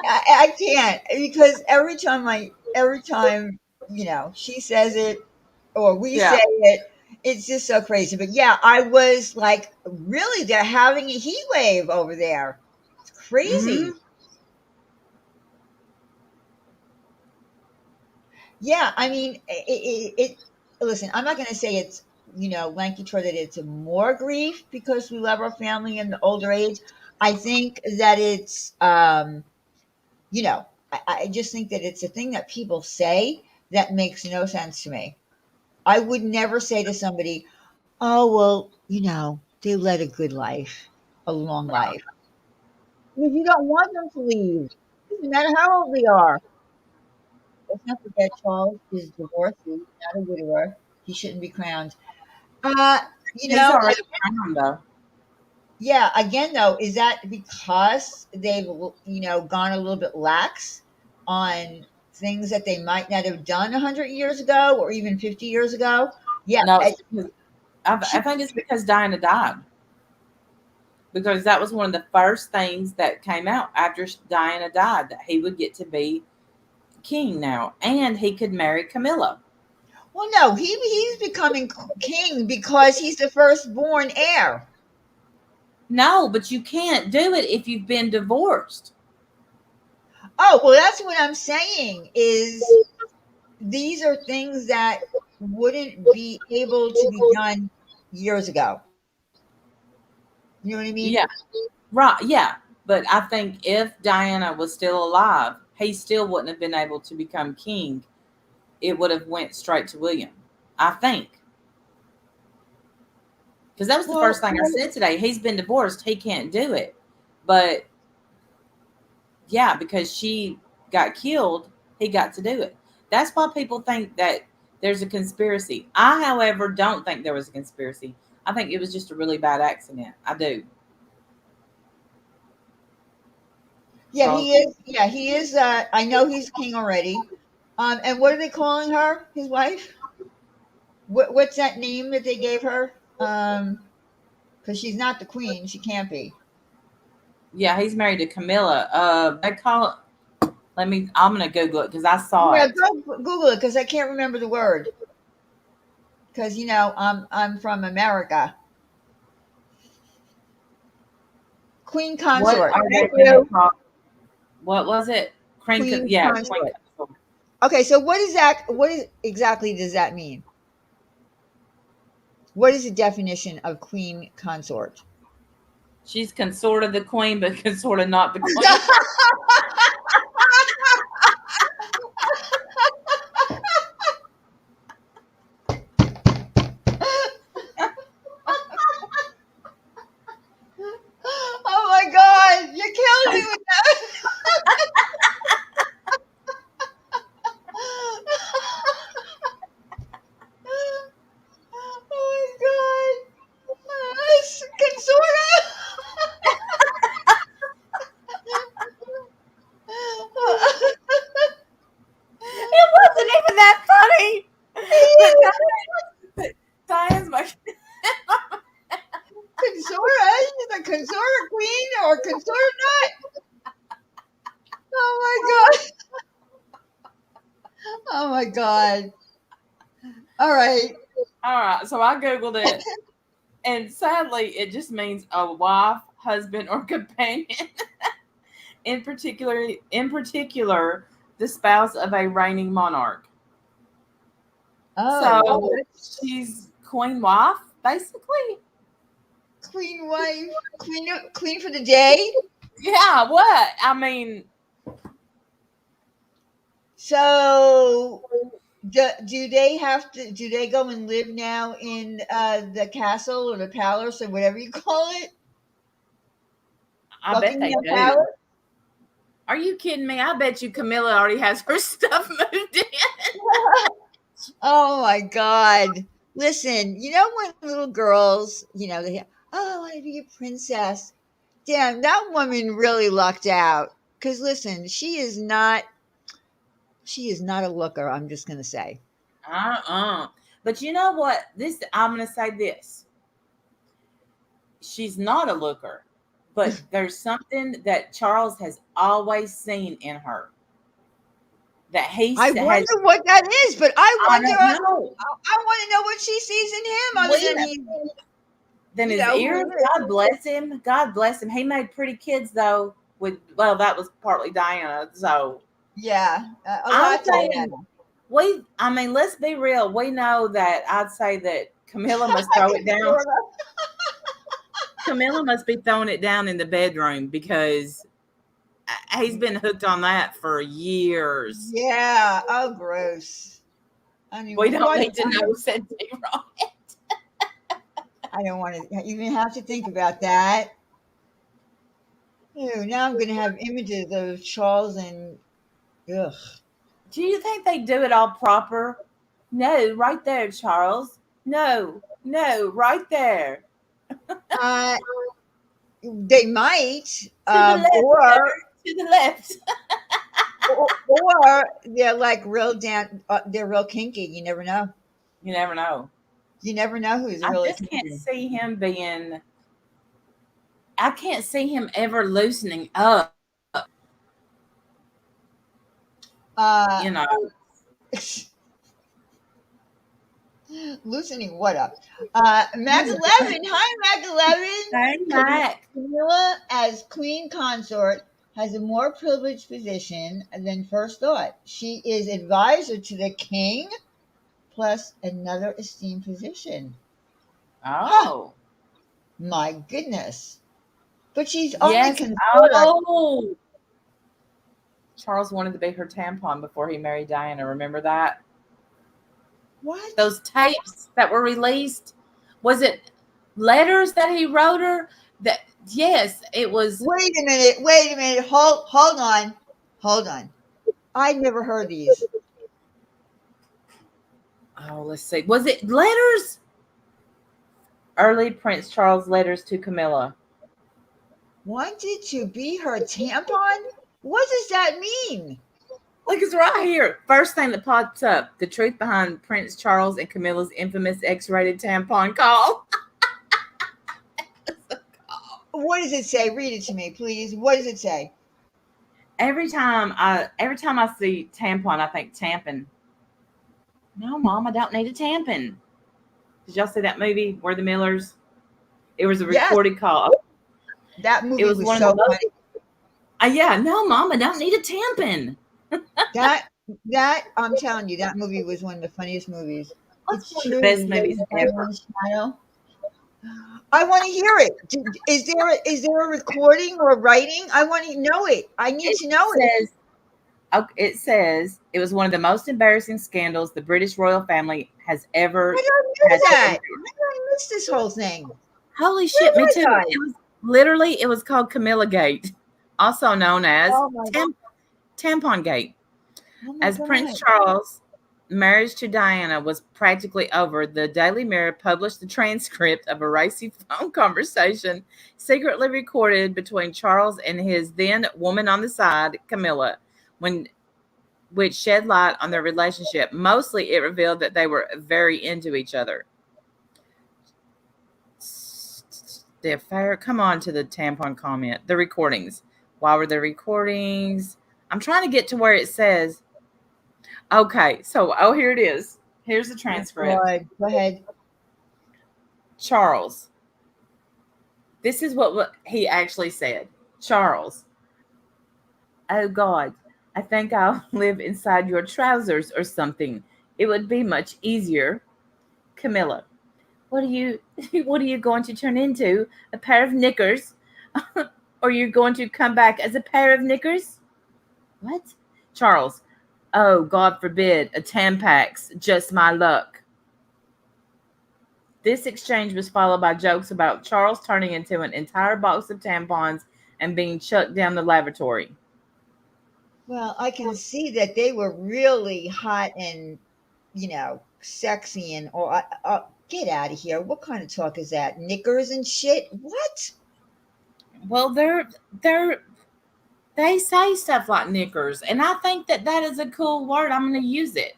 I can't because every time she says it or we yeah. say it, it's just so crazy. But yeah, I was like, really, they're having a heat wave over there. It's crazy. Hmm. Yeah, I mean, listen, I'm not going to say it's lanky Troy that it's more grief because we love our family in the older age. I think that it's I just think that it's a thing that people say that makes no sense to me. I would never say to somebody, oh, well, they led a good life, a long life. Because you don't want them to leave. Doesn't matter how old they are. Let's not forget Charles is divorced. He's not a widower. He shouldn't be crowned. Uh, He's already crowned though. yeah, again, though, is that because they've, gone a little bit lax on things that they might not have done 100 years ago or even 50 years ago? Yeah, No, it's because I she, think it's because Diana died. Because that was one of the first things that came out after Diana died, that he would get to be king now, and he could marry Camilla. well, no, he's becoming king because he's the firstborn heir. No, but you can't do it if you've been divorced. Oh, well, that's what I'm saying is these are things that wouldn't be able to be done years ago. You know what I mean? Yeah, right. Yeah, but I think if Diana was still alive, he still wouldn't have been able to become king. It would have went straight to William. I think, because that was the first Well, thing I said today. He's been divorced. He can't do it. But yeah, because she got killed, he got to do it. That's why people think that there's a conspiracy. I, however, don't think there was a conspiracy. I think it was just a really bad accident. I do. yeah, Charles, he is. Yeah, he is. I know he's king already. And what are they calling her? His wife? What's that name that they gave her? Because she's not the queen. She can't be. yeah, he's married to Camilla. They call it. Let me. I'm gonna Google it because I saw Yeah, it. go Google it because I can't remember the word. Because I'm from America. Queen What consort. are Thank they gonna you. call? What was it? Cream. Queen Yeah, Queen consort. Consort. Okay, so what is that? Exactly does that mean? What is the definition of queen consort? She's consort of the queen, but consort of not the queen. Oh my God, you killed me with that. Oh my God. Consorta. Diane's my Consort, the consort queen or consort not? Oh my god! Oh my god! All right. All right, so I googled it, and sadly, it just means a wife, husband, or companion. In particular, the spouse of a reigning monarch. Oh, So she's queen wife, basically. queen wife, queen for the day. Yeah, what? I mean, So, do they have to? Do they go and live now in the castle or the palace or whatever you call it? I bet they Buckingham do. Palace. Are you kidding me? I bet you Camilla already has her stuff moved in. Oh my God! Listen, you know when little girls, I want to be a princess. Damn, that woman really lucked out. Cause listen, she is not a looker. I'm just gonna say. But you know what? I'm gonna say this. She's not a looker, but there's something that Charles has always seen in her. That I wonder what that is, but I I wonder. don't know. I want to know what she sees in him, other Wait than a- he. Then You his know, ears, God bless him. God bless him. He made pretty kids though. That was partly Diana. So Yeah, a I'm lot to saying that. I mean, let's be real. We know that I'd say that Camilla must throw it down. Camilla must be throwing it down in the bedroom because he's been hooked on that for years. Yeah. Oh, gross. I mean, We don't need to know, said T-Roy. I don't want to even have to think about that. Ew, now I'm going to have images of Charles and ugh. Do you think they do it all proper? No, right there, Charles. No, right there. Uh, they might, To the left, or to the left. or they're like real down. They're real kinky. You never know. You never know. You never know who's I really just can't kinky. see him being. I can't see him ever loosening up. You know, Loosening what up? Mac 11. Hi, Mac 11. Hey, Mac. Camilla, as queen consort, has a more privileged position than first thought. She is advisor to the king, plus another esteemed position. Oh, My goodness. But she's only yes. consort. Oh, Charles wanted to be her tampon before he married Diana. Remember that? What? Those tapes that were released. Was it letters that he wrote her? That yes, it was. Wait a minute. Hold on. I never heard these. Oh, let's see. Was it letters? Early Prince Charles letters to Camilla. Wanted to be her tampon? What does that mean? Look, it's right here. First thing that pops up: the truth behind Prince Charles and Camilla's infamous X-rated tampon call. What does it say? Read it to me, please. What does it say? Every time I see tampon, I think tampon. No, Mom, I don't need a tampon. Did y'all see that movie, Where the Millers? It was a recorded call. That movie was one so of the most, funny. yeah, no, Mom, I don't need a tampon. That I'm telling you, that movie was one of the funniest movies. It's one of the best movies ever. I want to hear it. Is there a recording or a writing? I want to know it. I need to know it. It says it was one of the most embarrassing scandals the British royal family has ever. I don't know that. I missed this whole thing. Holy shit, me too. It was called Camilla Gate, also known as Tampon Gate. As Prince Charles' marriage to Diana was practically over, the Daily Mirror published the transcript of a racy phone conversation secretly recorded between Charles and his then woman on the side, Camilla, when which shed light on their relationship. Mostly, it revealed that they were very into each other. The affair. Come on to the tampon comment. The recordings. Why were the recordings? I'm trying to get to where it says. Okay, so here it is. Here's the transcript. Go ahead. Charles. This is what he actually said. Charles. Oh God, I think I'll live inside your trousers or something. It would be much easier. Camilla. What are you going to turn into? A pair of knickers? Or you're going to come back as a pair of knickers? What? Charles. Oh, God forbid, a Tampax. Just my luck. This exchange was followed by jokes about Charles turning into an entire box of tampons and being chucked down the lavatory. Well, I can see that they were really hot and, sexy and get out of here. What kind of talk is that? Knickers and shit? What? Well, they say stuff like knickers, and I think that is a cool word. I'm going to use it.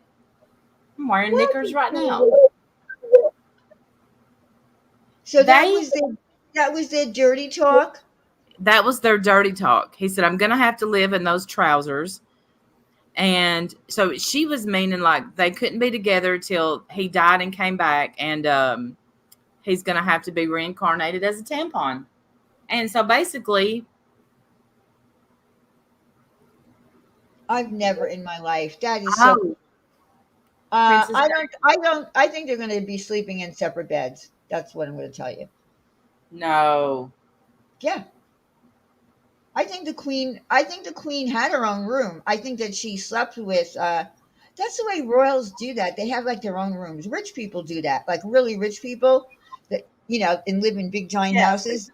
I'm wearing knickers right now. So that was their dirty talk? That was their dirty talk. He said, I'm going to have to live in those trousers. And so she was meaning like they couldn't be together till he died and came back. And he's going to have to be reincarnated as a tampon. And so basically, I've never in my life. That is so. I think they're going to be sleeping in separate beds. That's what I'm going to tell you. No. Yeah. I think the queen had her own room. I think that she slept with that's the way royals do that. They have like their own rooms. Rich people do that. Like really rich people that and live in big giant houses.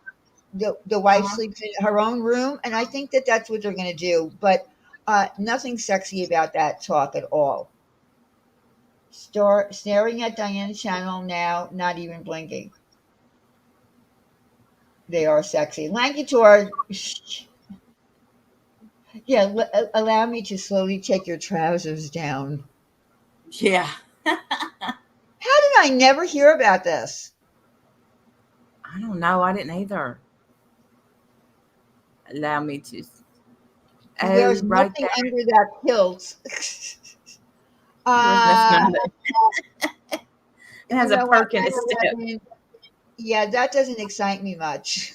The wife sleeps in her own room, and I think that that's what they're going to do. But nothing sexy about that talk at all. Staring at Diane's channel now, not even blinking. They are sexy. Lanky Tor. Yeah, allow me to slowly take your trousers down. Yeah. How did I never hear about this? I don't know. I didn't either. Allow me to. There's nothing there. under that kilt. It has a perk in its step. Yeah, that doesn't excite me much.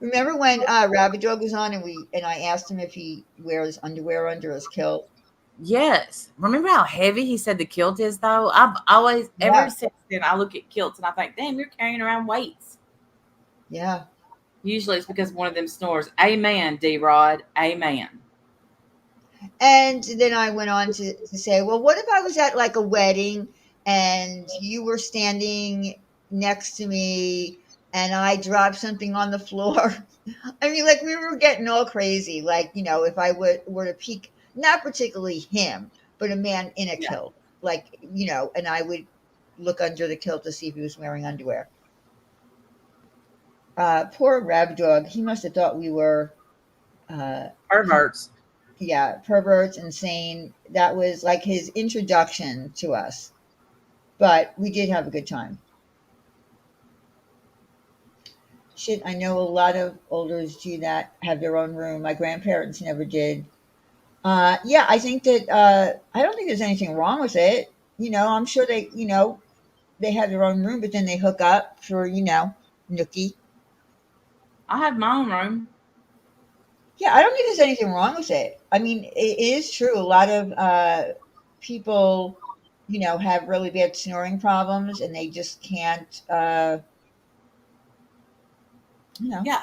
Remember when Rabbit Dog was on and I asked him if he wears underwear under his kilt? Yes. Remember how heavy he said the kilt is, though? I've always, ever since then, I look at kilts and I think, damn, you're carrying around weights. Yeah. Usually it's because one of them snores. Amen, D-Rod. Amen. And then I went on to say, well, what if I was at like a wedding and you were standing next to me and I dropped something on the floor? I mean, like we were getting all crazy. Like, if I were to peek, not particularly him, but a man in a kilt, like, and I would look under the kilt to see if he was wearing underwear. Poor Rabbit Dog. He must have thought we were perverts. Yeah, perverts, insane. That was like his introduction to us. But we did have a good time. Shit, I know a lot of olders do that, have their own room. My grandparents never did. Yeah, I think that I don't think there's anything wrong with it. I'm sure they have their own room, but then they hook up for, nookie. I have my own room. Yeah, I don't think there's anything wrong with it. I mean, it is true. A lot of people, have really bad snoring problems, and they just can't. Yeah,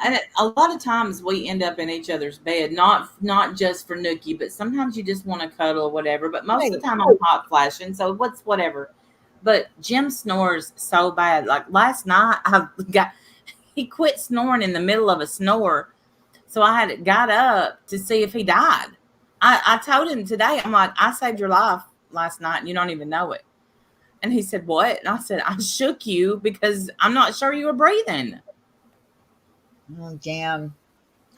and a lot of times we end up in each other's bed, not just for nookie, but sometimes you just want to cuddle or whatever. But most of the time I'm hot flashing, so whatever. But Jim snores so bad. Like last night, he quit snoring in the middle of a snore. So I got up to see if he died. I told him today, I'm like, I saved your life last night and you don't even know it. And he said, what? And I said, I shook you because I'm not sure you were breathing. Oh, damn.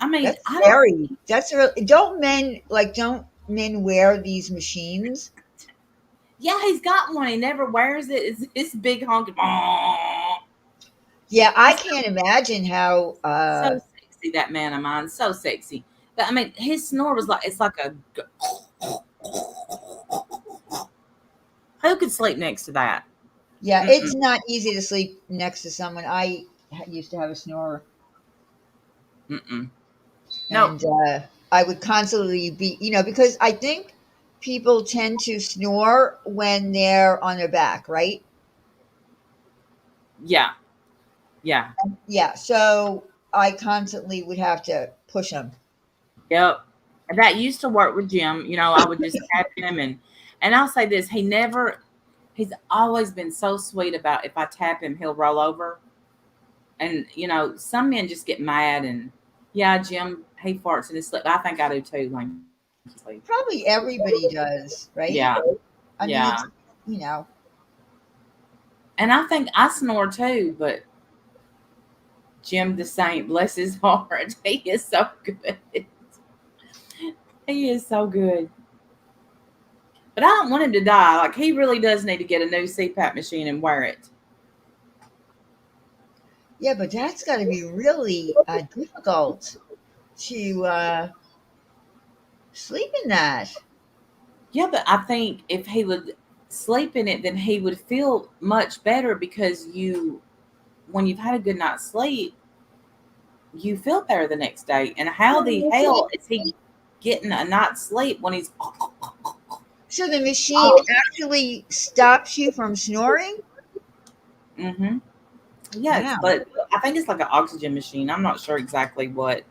I mean, That's I don't. scary. That's real. Don't men wear these machines? Yeah, he's got one. He never wears it. It's big honking. Yeah, I He's can't imagine how. so sexy, that man of mine. So sexy. But I mean, his snore was like, it's like a. Who could sleep next to that? Yeah, Mm-mm. it's not easy to sleep next to someone. I used to have a snorer, Mm-mm. No. and I would constantly be, because I think people tend to snore when they're on their back, right? Yeah. Yeah. Yeah, so I constantly would have to push them. Yep. That used to work with Jim. I would just tap him and I'll say this, he's always been so sweet about if I tap him, he'll roll over. And some men just get mad and yeah, Jim, he farts in his sleep. I think I do too, like sleep. Probably everybody does, right? Yeah. I mean, Yeah. it's, you know, And I think I snore too, but Jim the Saint, bless his heart, he is so good. He is so good. But I don't want him to die. Like, he really does need to get a new CPAP machine and wear it. yeah, but that's got to be really difficult to sleep in that. Yeah, but I think if he would sleep in it, then he would feel much better because when you've had a good night's sleep, you feel better the next day. And how the hell is he getting a night's sleep when he's. So the machine actually stops you from snoring? Mm-hmm. Yes, Wow. but I think it's like an oxygen machine. I'm not sure exactly what.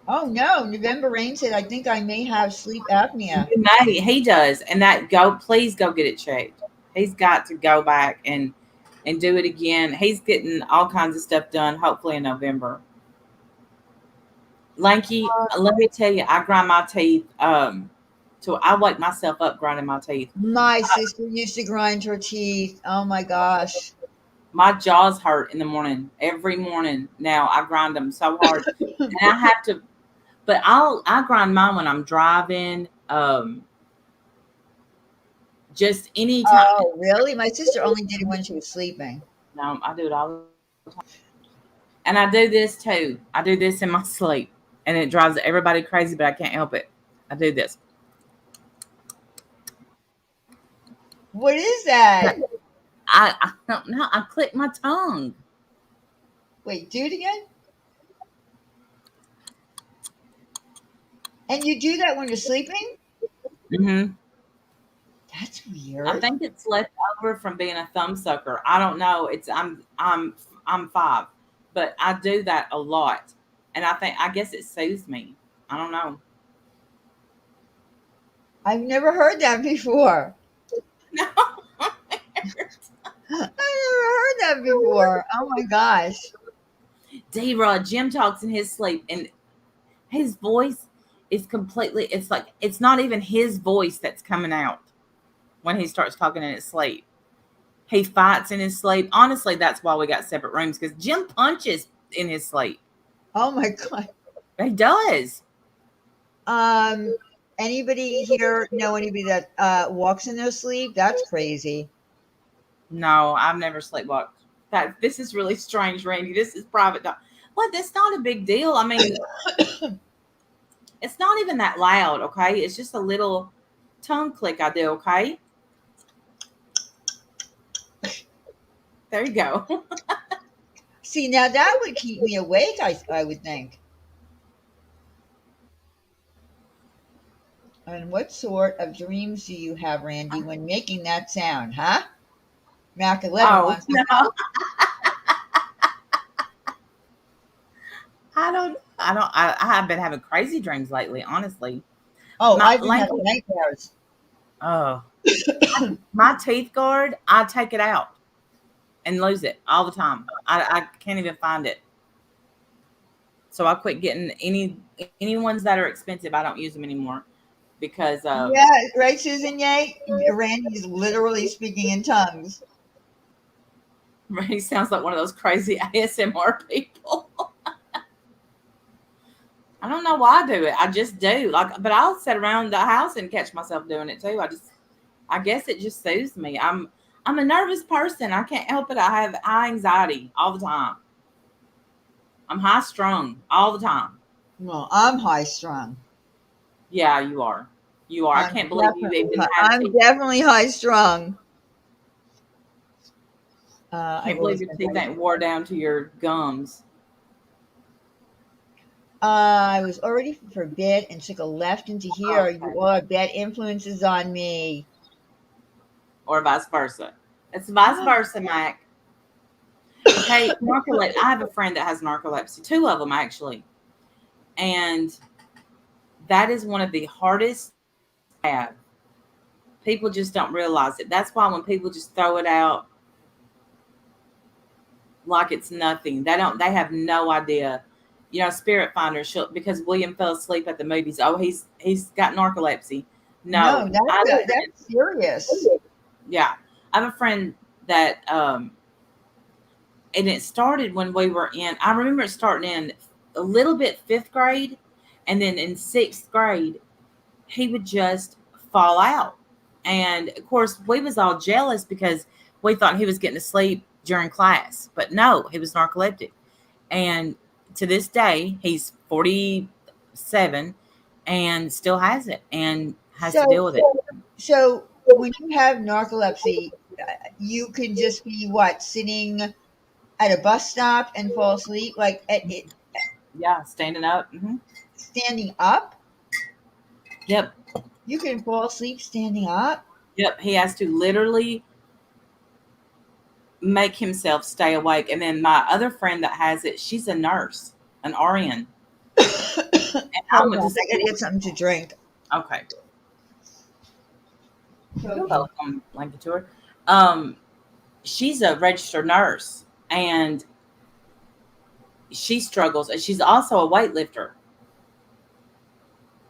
Oh no, November Rain said, I think I may have sleep apnea. He does, and please go get it checked. He's got to go back and do it again. He's getting all kinds of stuff done, hopefully in November. Lanky, let me tell you, I grind my teeth. So I wake myself up grinding my teeth. My sister used to grind her teeth. Oh my gosh. My jaws hurt in the morning, every morning. Now I grind them so hard, and I have to. But I grind mine when I'm driving. Just any time. Oh, really? My sister only did it when she was sleeping. No, I do it all the time. And I do this too. I do this in my sleep, and it drives everybody crazy, but I can't help it. I do this. What is that? I don't know. I click my tongue. Wait, do it again? And you do that when you're sleeping? Mm-hmm. That's I weird. think it's left over from being a thumb sucker. I don't know. I'm 5, but I do that a lot, and I guess it soothes me. I don't know. I've never heard that before. No. I've never heard that before. Oh my gosh. D-Rod, Jim talks in his sleep, and his voice is completely. It's like it's not even his voice that's coming out when he starts talking in his sleep. He fights in his sleep. Honestly, that's why we got separate rooms, because Jim punches in his sleep. Oh my god. He does. Anybody here know anybody that walks in their sleep? That's crazy. No, I've never sleepwalked. This is really strange, Randy. This is private. What? That's not a big deal. I mean, it's not even that loud. Okay, it's just a little tongue click I do. Okay, there you go. See, now that would keep me awake, I would think. And what sort of dreams do you have, Randy, when making that sound, huh? Mac 11 Oh wants to no, know. I don't. I have been having crazy dreams lately. Honestly, Oh, my I've been like having nightmares. oh my teeth guard. I take it out and lose it all the time. I can't even find it. So I quit getting any ones that are expensive. I don't use them anymore because Yeah, right, Susan Yay? Randy's literally speaking in tongues. he sounds like one of those crazy ASMR people. I don't know why I do it. I just do. Like, but I'll sit around the house and catch myself doing it too. I guess it just soothes me. I'm a nervous person. I can't help it. I have high anxiety all the time. I'm high strung all the time. Well, I'm high strung. Yeah, you are. You are. I I'm can't believe you definitely even high, had I'm definitely high strung. I've can't believe always your been teeth high ain't strung. wore down to your gums I was already for bed and took a left into here. You okay. all are bad influences on me. Or vice versa. It's vice versa, Mac. Okay, narcolepsy. I have a friend that has narcolepsy, two of them actually. And that is one of the hardest to have. People just don't realize it. That's why when people just throw it out like it's nothing, they have no idea. You know, Spirit Finder, because William fell asleep at the movies. Oh, he's got narcolepsy. No, No, I have a friend. that's serious. Yeah, I have a friend that and it started when we were in. I remember it starting in a little bit fifth grade, and then in sixth grade, he would just fall out. And of course, we was all jealous because we thought he was getting to sleep during class, but no, he was narcoleptic. And to this day, he's 47 and still has it and has to So, deal with it. so when you have narcolepsy, you can just be what, sitting at a bus stop and fall asleep, like Yeah, standing up. standing up. Yep, You can fall asleep standing up. yep. He has to literally make himself stay awake. And then my other friend that has it, she's a nurse, an RN. And I Hold went on, to I gotta school. get something to drink. Okay. You're Okay. welcome, Blanket Tour. Um, she's a registered nurse and she struggles. And she's also a weightlifter.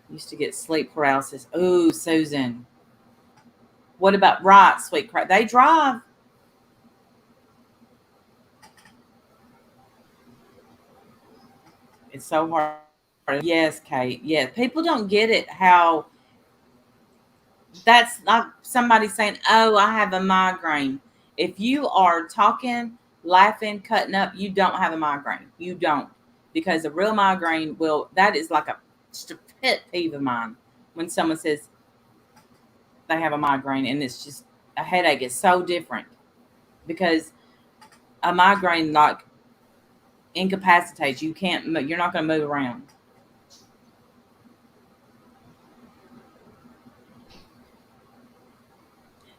Used to get sleep paralysis. Ooh, Susan. What about right, sweet crap? They drive. It's so hard. Yes, Kate. Yes. People don't get it how that's like somebody saying, "Oh, I have a migraine." If you are talking, laughing, cutting up, you don't have a migraine. You don't, because a real migraine will. That is like a just a pet peeve of mine when someone says they have a migraine, and it's just a headache. Is so different because a migraine like incapacitates you. Can't. You're not going to move around.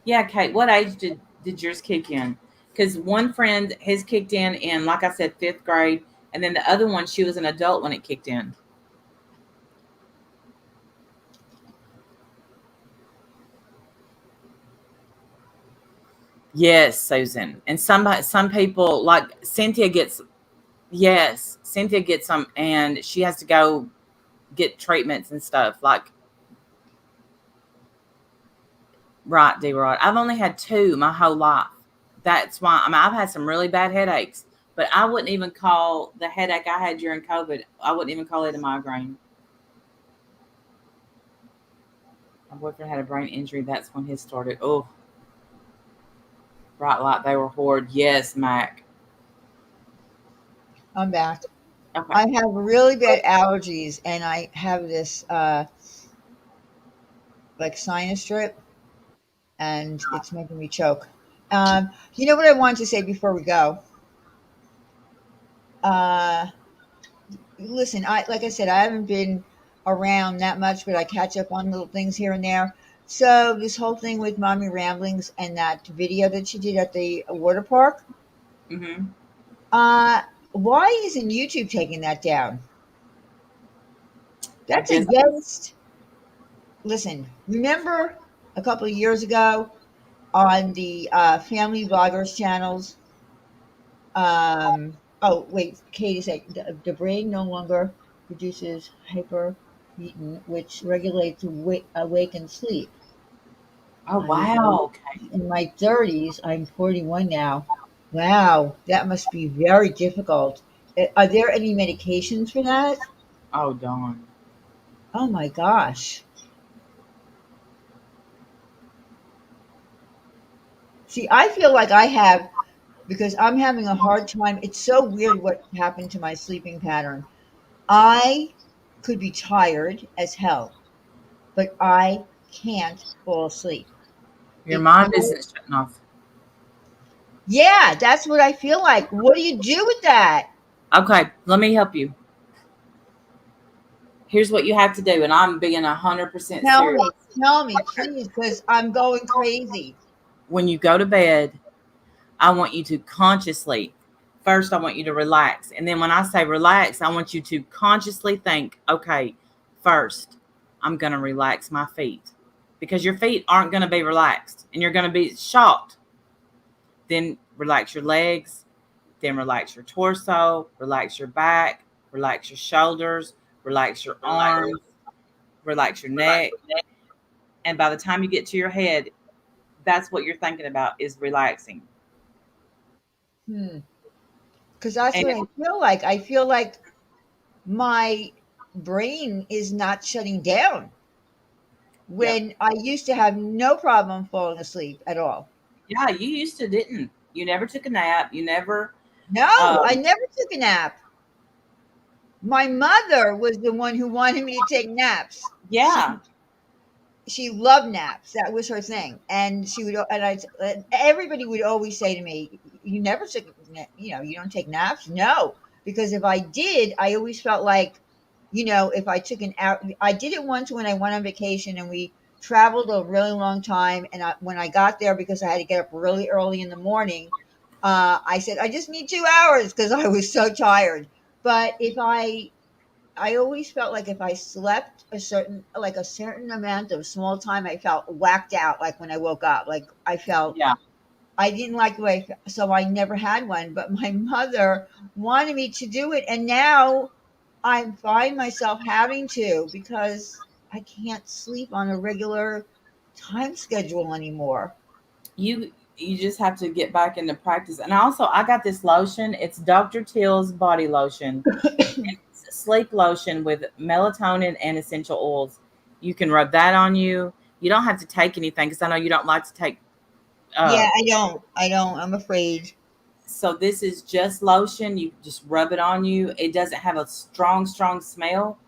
Yeah, Kate. What age did yours kick in? Because one friend his kicked in like I said fifth grade, and then the other one she was an adult when it kicked in. Yes, Susan. And some people like Cynthia gets yes, Cynthia gets some, and she has to go get treatments and stuff. Like right, D. Rod. I've only had two my whole life. That's why I've had some really bad headaches, but I wouldn't even call the headache I had during COVID. I wouldn't even call it a migraine. My boyfriend had a brain injury. That's when his started. Oh, bright light. They were horrid. Yes, Mac. I'm back. Okay. I have really bad allergies, and I have this like sinus drip, and it's making me choke. You know what I wanted to say before we go? Uh, Listen, I like I said, I haven't been around that much, but I catch up on little things here and there. So this whole thing with mommy ramblings and that video that she did at the water park, Mm-hmm. uh, why isn't YouTube taking that down? I That's guess. against. Listen, remember a couple of years ago on the family vloggers channels. Oh wait, Katie said the brain no longer produces hyperbetin, which regulates awake and sleep. Oh I was wow. Okay. in my 30s. I'm 41 now. Wow, that must be very difficult. Are there any medications for that? Oh darn. Oh my gosh. See, I feel like I have, because I'm having a hard time. It's so weird what happened to my sleeping pattern. I could be tired as hell, but I can't fall asleep. Your It's mind so, isn't shutting off. yeah, that's what I feel like. What do you do with that? Okay, let me help you. Here's what you have to do, and I'm being 100% Tell serious. me, tell me, please, because I'm going crazy. When you go to bed, I want you to consciously, first, I want you to relax. And then when I say relax, I want you to consciously think, okay, first, I'm going to relax my feet because your feet aren't going to be relaxed and you're going to be shocked. Then relax your legs, then relax your torso, relax your back, relax your shoulders, relax your arms, relax your neck. And by the time you get to your head, that's what you're thinking about is relaxing. Hmm. Because that's And what I feel like. I feel like my brain is not shutting down yep. when I used to have no problem falling asleep at all. Yeah, you used to didn't. You never took a nap. You never No, I um never took a nap. My mother was the one who wanted me to take naps. yeah. She loved naps. That was her thing. And she would, and everybody would always say to me, "You never took, you don't take naps." No, because if I did, I always felt like, if I took an out, I did it once when I went on vacation and we traveled a really long time. And when I got there, because I had to get up really early in the morning, I said, "I just need 2 hours," because I was so tired. But if I always felt like if I slept a certain amount of small time, I felt whacked out. Like when I woke up, like Yeah. I didn't like the way I felt, so I never had one. But my mother wanted me to do it, and now I find myself having to because I can't sleep on a regular time schedule anymore. You just have to get back into practice. And also I got this lotion. It's Dr. Till's body lotion. It's a sleep lotion with melatonin and essential oils. You can rub that on you. You don't have to take anything because I know you don't like to take Yeah, uh I don't. I don't. I'm afraid. so this is just lotion. You just rub it on you. It doesn't have a strong smell.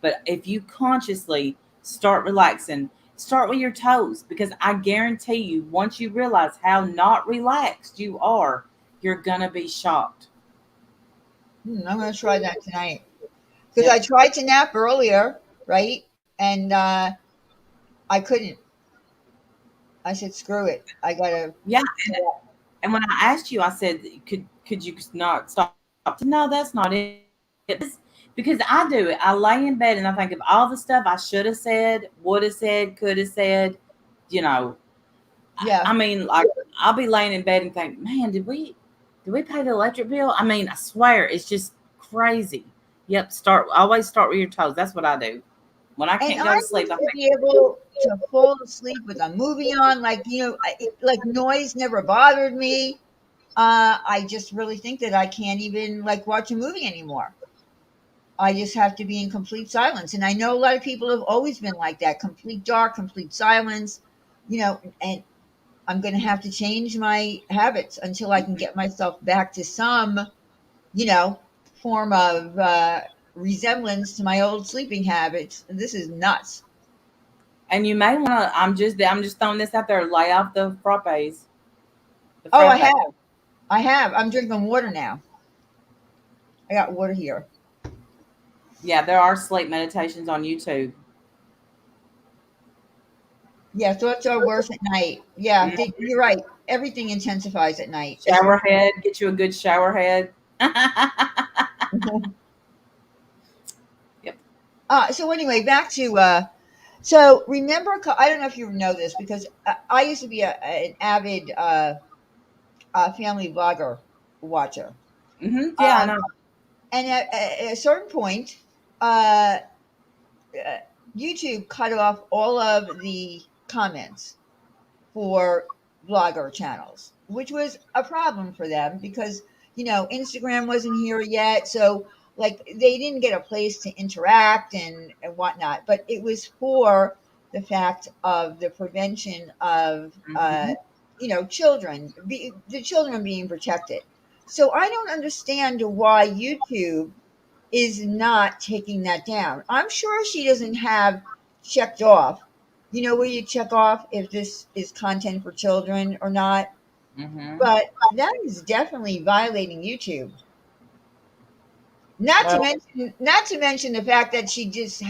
But if you consciously start relaxing, start with your toes because I guarantee you, once you realize how not relaxed you are, you're gonna be shocked. I'm going to try that tonight because I Yep. tried to nap earlier, right? And I couldn't. I said, "Screw it. I gotta." Yeah. And when I asked you, I said, could you not stop? No, that's not it. Because I do it. I lay in bed and I think of all the stuff I should have said, would have said, could have said. You know, I Yeah. mean, like I'll be laying in bed and think, man, did we pay the electric bill? I mean, I swear it's just crazy. Yep. Always start with your toes. That's what I do. When I And can't I go to sleep, used I to think, be able to fall asleep with a movie on, like, like noise never bothered me. I just really think that I can't even like watch a movie anymore. I just have to be in complete silence. And I know a lot of people have always been like that, complete dark, complete silence, and I'm going to have to change my habits until I can get myself back to some, you know, form of resemblance to my old sleeping habits. This is nuts. and you may want to. I'm just throwing this out there. Lay off the frappes, the Oh, I frappe. have. I have. I'm drinking water now. I got water here. Yeah, there are sleep meditations on YouTube. Yeah, thoughts are worse at night. Yeah, Mm. you're right. Everything intensifies at night. Shower head, get you a good shower head. Yep. So anyway, back to so remember, I don't know if you know this because I used to be an avid family vlogger watcher. Yeah, I Um, know. and at a certain point, uh, uh, YouTube cut off all of the comments for vlogger channels, which was a problem for them because Instagram wasn't here yet. So like they didn't get a place to interact and whatnot, but it was for the fact of the prevention of Mhm. the children being protected. So I don't understand why YouTube is not taking that down. I'm sure she doesn't have checked off, where you check off if this is content for children or not, Mhm. but that is definitely violating YouTube. Well, Not to mention the fact that she just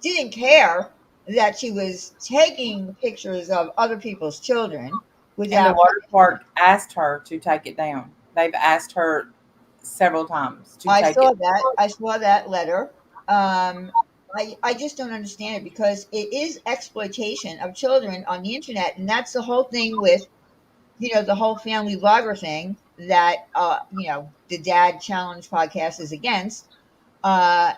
didn't care that she was taking pictures of other people's children and the without. water park asked her to take it down. They've asked her several times to I take it. saw that. I saw that letter. Um, I just don't understand it because it is exploitation of children on the internet, and that's the whole thing with the whole family vlogger thing that the Dad Challenge podcast is against.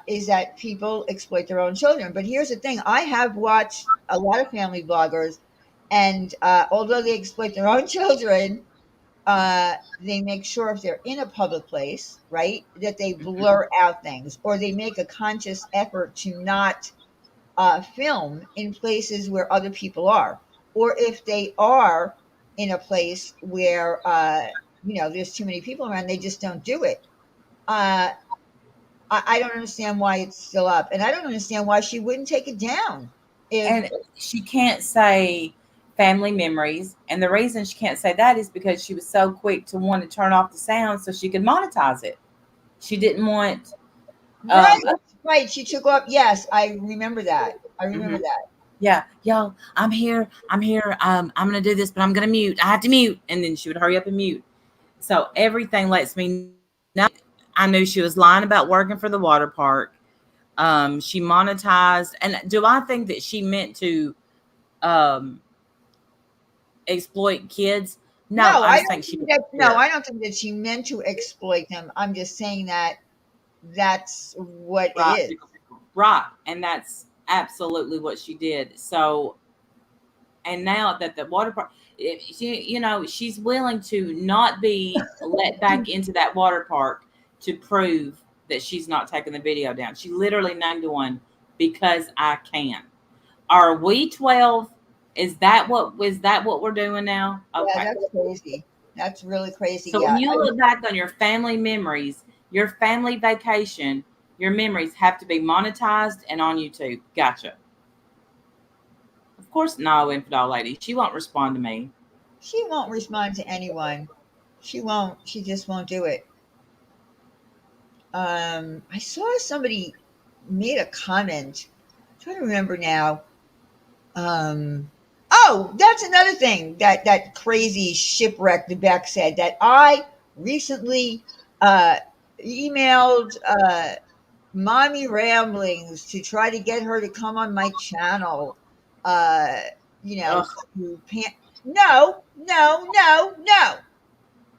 Is that people exploit their own children. But here's the thing: I have watched a lot of family bloggers, and although they exploit their own children, they make sure if they're in a public place, right, that they blur out things, or they make a conscious effort to not film in places where other people are, or if they are in a place where there's too many people around, they just don't do it. Uh, I don't understand why it's still up, and I don't understand why she wouldn't take it down. If And she can't say family memories. And the reason she can't say that is because she was so quick to want to turn off the sound so she could monetize it. She didn't want right, uh, right, she took off. Yes, I remember that. I remember mhm. that. Yeah, yo, I'm here. I'm gonna do this, but I'm gonna mute. I have to mute, and then she would hurry up and mute. So everything lets me know. I knew she was lying about working for the water park. She monetized, and do I think that she meant to um exploit kids? No, No, I I just don't think she think was that. No, scared. I don't think that she meant to exploit them. I'm just saying that that's what it Right, is. right, and that's absolutely what she did. So, and now that the water park, she's willing to not be let back into that water park to prove that she's not taking the video down. She literally named one because I can. Are we 12? Is that what we're doing now? Yeah, Okay. that's crazy. That's really crazy. So Yeah, when you look back on your family memories, your family vacation, your memories have to be monetized and on YouTube. Gotcha. Of course, no, infidel lady. She won't respond to me. she won't respond to anyone. She won't. She just won't do it. I saw somebody made a comment. I'm trying to remember now. Oh, that's another thing that crazy shipwrecked Beck said that I recently uh, emailed mommy ramblings to try to get her to come on my channel. Uh, Ugh. to no, no, no, no.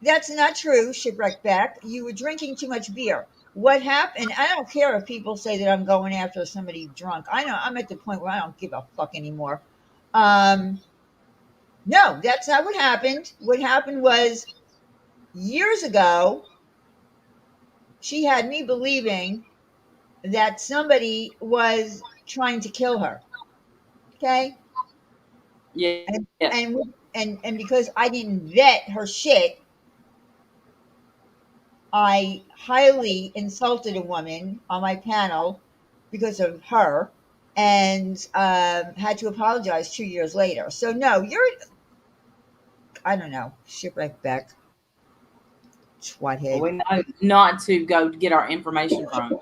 That's not true, Shipwreck Beck. You were drinking too much beer. What happened? I don't care if people say that I'm going after somebody drunk. I know I'm at the point where I don't give a fuck anymore. Um, no, that's not what happened. What happened was years ago, she had me believing that somebody was trying to kill her. Okay, Yeah. and Yeah. and because I didn't vet her shit, I highly insulted a woman on my panel because of her, and had to apologize 2 years later. So no, I don't know, shipwreck Beck, Well, swathead. we know not to go get our information from.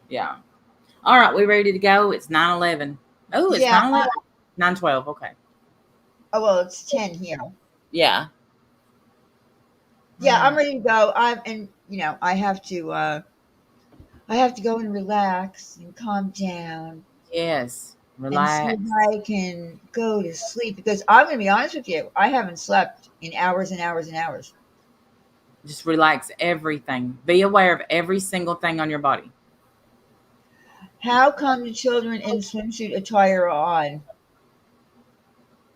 Yeah. All right, we ready to go? It's 9:11. Oh, it's Yeah. 9:11. 9:12. Okay. Oh well, it's 10 here. Yeah. Yeah, I'm Mm, ready to go. I have to go and relax and calm down yes. and see Relax. if I can go to sleep because I'm going to be honest with you, I haven't slept in hours and hours and hours. Just relax everything. Be aware of every single thing on your body. How come the children in swimsuit attire are on?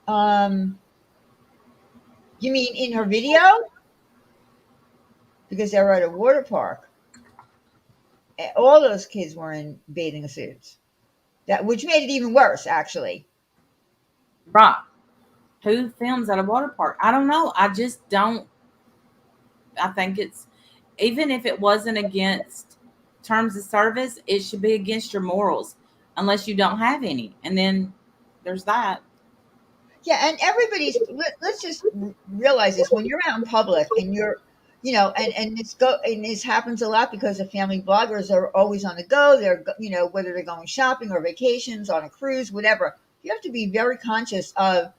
Um, you mean in her video? Because they were at a water park. all those kids were in bathing suits. That which made it even worse, actually. Right. Who films at a water park? I don't know. I just don't. I think it's, even if it wasn't against terms of service, it should be against your morals, unless you don't have any. And then there's that. Yeah, and let's just realize this: when you're out in public and you're, and this happens a lot because the family bloggers are always on the go. Whether they're going shopping or vacations on a cruise, whatever. You have to be very conscious of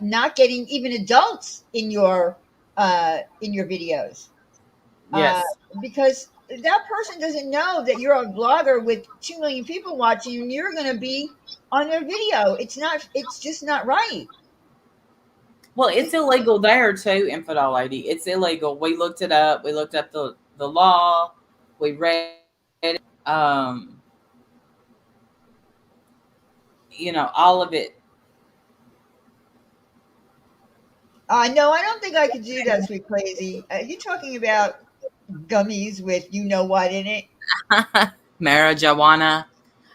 not getting even adults in your videos, uh, Yes. because that person doesn't know that you're a blogger with 2 million people watching, and you're going to be on their video. It's not. It's just not right. Well, it's illegal there too, infidel lady. It's illegal. We looked it up. We looked up the law. We read it. All of it. No, I don't think I could do that, sweet crazy. You talking about gummies with you know what in it? Marijuana.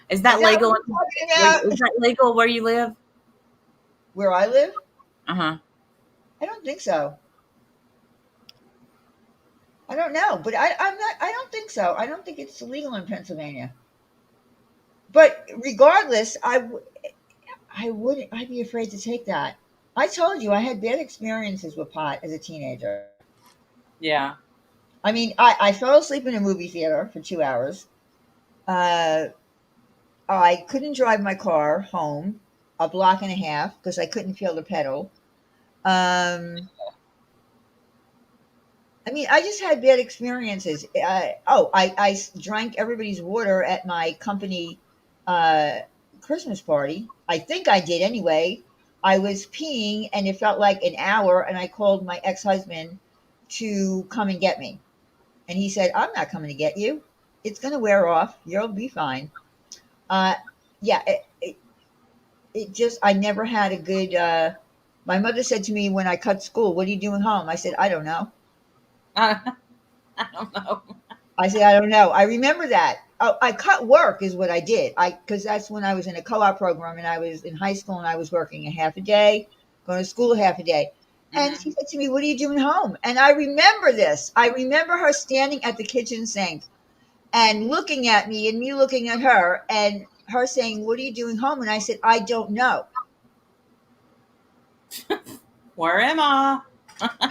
Is Is that that what legal? you're talking Is about? that legal where you live? Where I live? Uh huh. I don't think so. I don't know, but I'm not. I don't think so. I don't think it's illegal in Pennsylvania. But regardless, I wouldn't. I'd be afraid to take that. I told you I had bad experiences with pot as a teenager. Yeah. I mean, I fell asleep in a movie theater for 2 hours. Uh, I couldn't drive my car home a block and a half because I couldn't feel the pedal. Um, I mean, I just had bad experiences. I drank everybody's water at my company uh, Christmas party. I think I did anyway. I was peeing and it felt like an hour, and I called my ex husband to come and get me. And he said, I'm not coming to get you. It's going to wear off. You'll be fine. Uh, yeah, it just, I never had a good. My mother said to me when I cut school, "What are you doing home?" I said, "I don't know." I don't know. I said, "I don't know." I remember that. Oh, I cut work is what I did. Because that's when I was in a co-op program and I was in high school and I was working a half a day, going to school half a day. And Hmm. she said to me, "What are you doing home?" And I remember this. I remember her standing at the kitchen sink and looking at me and me looking at her and her saying, "What are you doing home?" And I said, "I don't know." Where am I?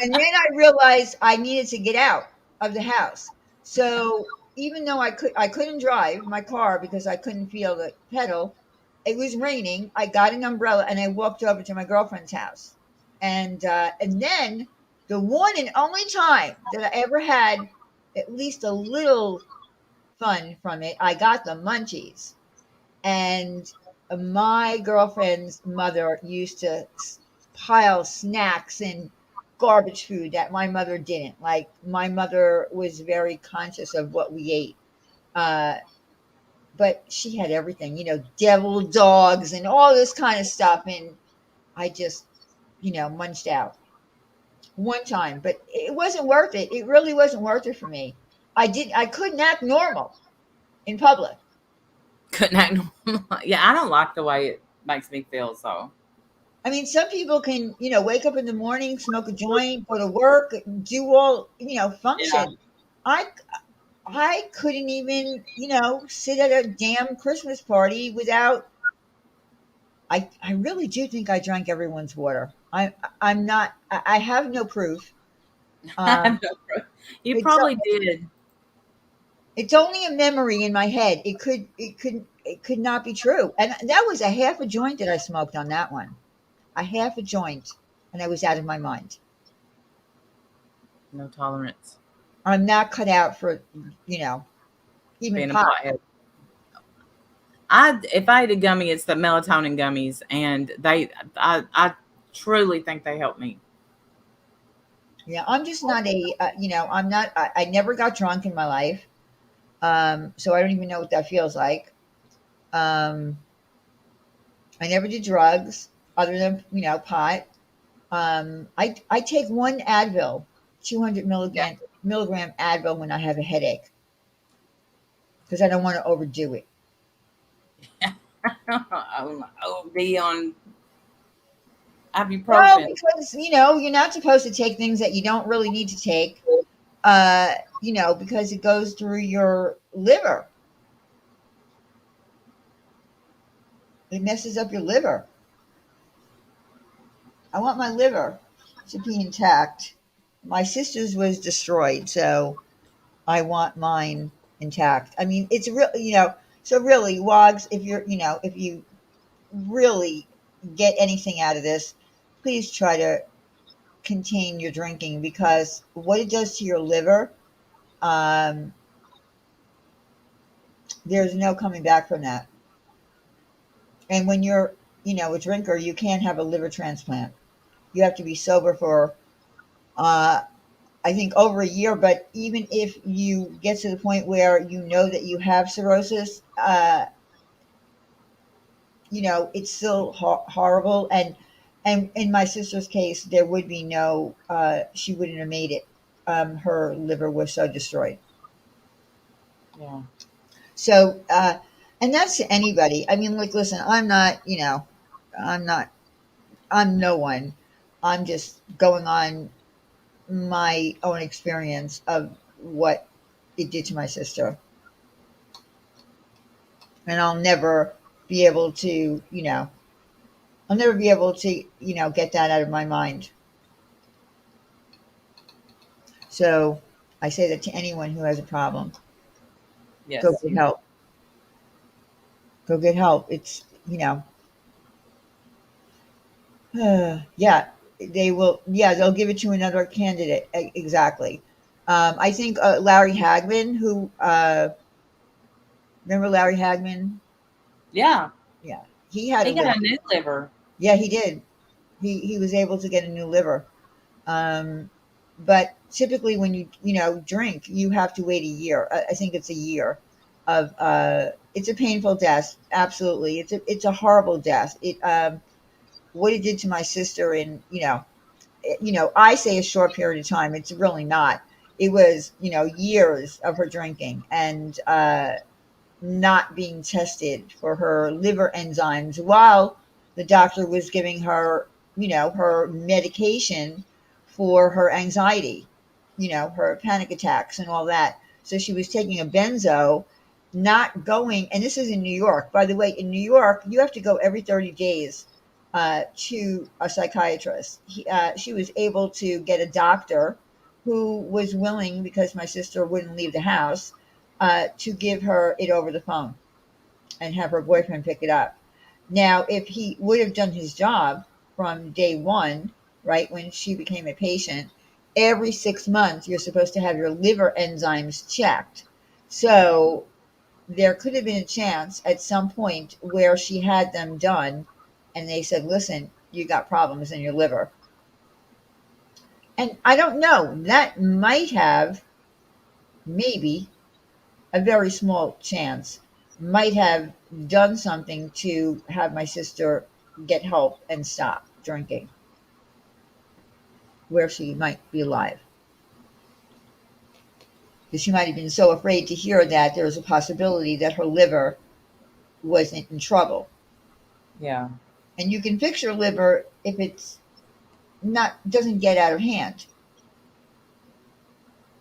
And then I realized I needed to get out of the house. So even though I couldn't drive my car because I couldn't feel the pedal, it was raining. I got an umbrella and I walked over to my girlfriend's house. And then the one and only time that I ever had at least a little fun from it, I got the munchies. And my girlfriend's mother used to pile snacks and garbage food that my mother didn't. Like my mother was very conscious of what we ate. Uh, but she had everything, devil dogs and all this kind of stuff. And I just, munched out one time, but it wasn't worth it. It really wasn't worth it for me. I couldn't act normal in public. Couldn't act normal. Yeah, I don't like the way it makes me feel. So I mean, some people can, wake up in the morning, smoke a joint, go to work, do all, yeah. function. I I couldn't even, sit at a damn Christmas party without. I really do think I drank everyone's water. I'm not. I have no proof. I Um, have no proof. You it's probably did. it's only a memory in my head. It could not be true. And that was a half a joint that I smoked on that one. A half a joint, and I was out of my mind. No tolerance. I'm not cut out for, you know, even Being a pot. pothead. If I ate a gummy, it's the melatonin gummies, and I truly think they help me. Yeah, I'm just not I'm not. I never got drunk in my life, so I don't even know what that feels like. Um, I never did drugs other than pot. I take one Advil, 200 Yeah. milligram Advil when I have a headache. because I don't want to overdo it. Be on Well, ibuprofen. because you're not supposed to take things that you don't really need to take. Because it goes through your liver. It messes up your liver. I want my liver to be intact. My sister's was destroyed, so I want mine intact. I mean, it's real, so really, Wogs, if you really get anything out of this, please try to contain your drinking, because what it does to your liver, um, there's no coming back from that. And when you're, a drinker, you can't have a liver transplant. You have to be sober for, I think, over a year. But even if you get to the point where you know that you have cirrhosis, it's still horrible. And in my sister's case, there would be no, she wouldn't have made it. Her liver was so destroyed. Yeah. So, and that's to anybody. I mean, like, listen, I'm not, I'm no one. I'm just going on my own experience of what it did to my sister. And I'll never be able to, get that out of my mind. So I say that to anyone who has a problem. Go Yes. get help. Go get help. It's, yeah, they will. Yeah, they'll give it to another candidate. Exactly. I think Larry Hagman, who, remember Larry Hagman? Yeah. Yeah, he had a He got liver. a new liver. Yeah, he did. He was able to get a new liver. Um, but typically, when you drink, you have to wait a year. I think it's a year of. It's a painful death. Absolutely, it's a horrible death. What it did to my sister, and I say a short period of time. It's really not. It was years of her drinking, and not being tested for her liver enzymes while the doctor was giving her, her medication for her anxiety, her panic attacks and all that. So she was taking a benzo, not going, and this is in New York. By the way, in New York, you have to go every 30 days to a psychiatrist. She was able to get a doctor who was willing, because my sister wouldn't leave the house, to give her it over the phone and have her boyfriend pick it up. Now, if he would have done his job from day one, right, when she became a patient, every 6 months you're supposed to have your liver enzymes checked. So there could have been a chance at some point where she had them done and they said, listen, you got problems in your liver. And I don't know, that might have, maybe, a very small chance, might have done something to have my sister get help and stop drinking, where she might be alive. Because she might have been so afraid to hear that there was a possibility that her liver wasn't in trouble. Yeah. And you can fix your liver if it's not, doesn't get out of hand,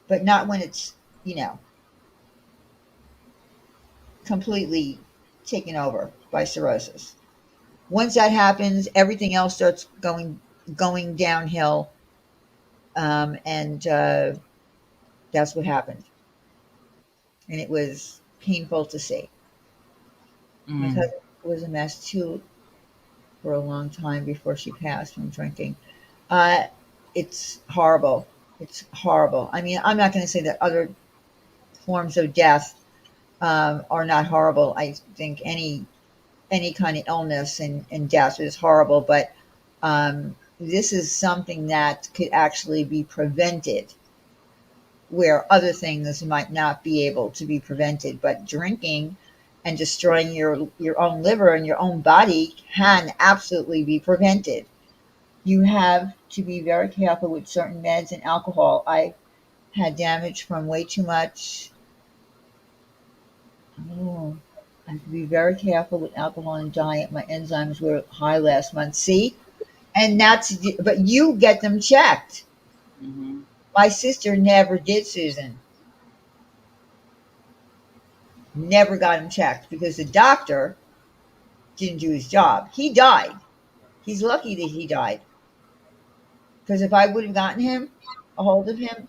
but not when it's, you know, completely taken over by cirrhosis. Once that happens, everything else starts going downhill, and that's what happened. And it was painful to see. My Mm. cousin was a mess too for a long time before she passed from drinking. Uh, it's horrible. It's horrible. I mean, I'm not going to say that other forms of death are not horrible. I think any kind of illness and death is horrible, but this is something that could actually be prevented, where other things might not be able to be prevented. But drinking and destroying your own liver and your own body can absolutely be prevented. You have to be very careful with certain meds and alcohol. I had damage from way too much Oh, I have to be very careful with alcohol and diet. My enzymes were high last month. See? And but you get them checked. Mm-hmm. My sister never did, Susan. Never got him checked because the doctor didn't do his job. He died. He's lucky that he died. Because if I would have gotten him, a hold of him,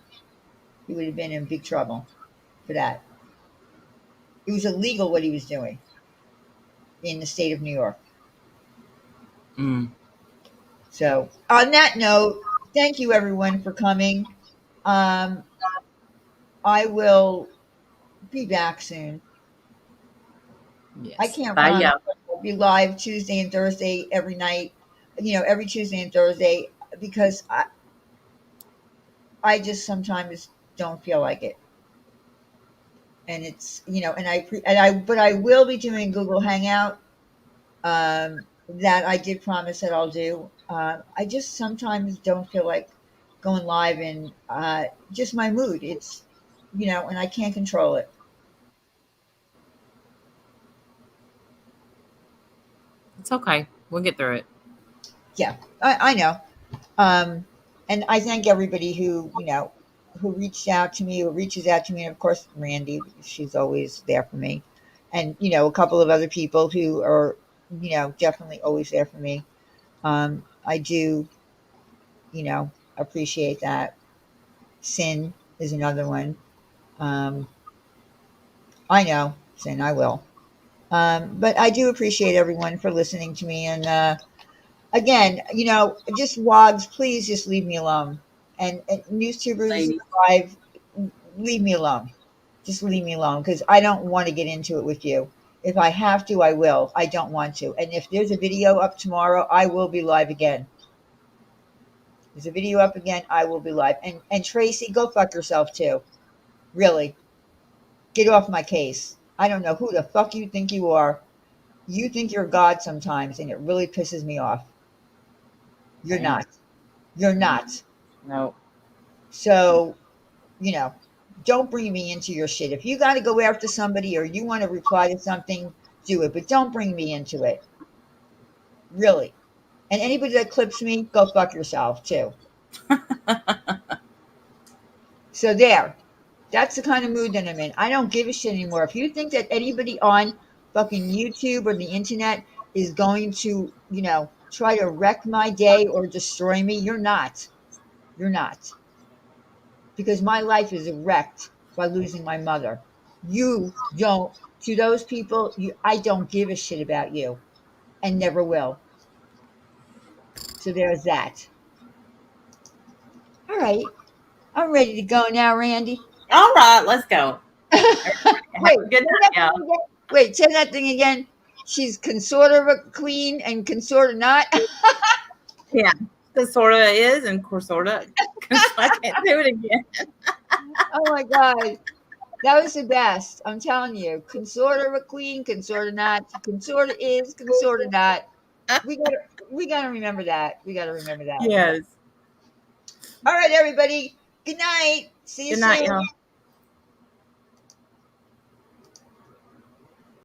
he would have been in big trouble for that. It was illegal what he was doing in the state of New York. Mm. So, on that note, thank you everyone for coming. Um, I will be back soon. I Yes. can't Bye, promise y'all. I'll be live Tuesday and Thursday every night, every Tuesday and Thursday because I just sometimes don't feel like it. And it's, but I will be doing Google Hangout that I did promise that I'll do. I just sometimes don't feel like going live in just my mood. It's, and I can't control it. It's okay. We'll get through it. Yeah, I know. Um, and I thank everybody who reached out to me, who reaches out to me. And of course, Randy, she's always there for me. And, a couple of other people who are, definitely always there for me. I do, appreciate that. Sin is another one. Um, I know, Sin, I will. But I do appreciate everyone for listening to me. And again, just WOGs, please just leave me alone. And NewsTubers Ladies. Live, leave me alone. Just leave me alone because I don't want to get into it with you. If I have to, I will. I don't want to. And if there's a video up tomorrow, I will be live again. There's a video up again, I will be live. And Tracy, go fuck yourself too. Really. Get off my case. I don't know who the fuck you think you are. You think you're God sometimes, and it really pisses me off. You're not. Thanks. You're not. No. So, you know, don't bring me into your shit. If you got to go after somebody or you want to reply to something, do it. But don't bring me into it. Really. And anybody that clips me, go fuck yourself too. So there. That's the kind of mood that I'm in. I don't give a shit anymore. If you think that anybody on fucking YouTube or the internet is going to, try to wreck my day or destroy me, you're not. You're not. Because my life is wrecked by losing my mother. You don't. To those people, I don't give a shit about you and never will. So there's that. All right. I'm ready to go now, Randy. All right, let's go. Wait, Have a good say night, that thing y'all. again. Wait, say that thing again. She's can sort of a queen and can sort of not. Yeah. This sort of is, and sort of. Because I can't do it again. Oh my god, that was the best. I'm telling you, can sort of a queen, can sort of not, can sort of is, can sort of not. We gotta remember that. We gotta remember that. Yes. All right, everybody. Good night. See you Good night, soon. y'all.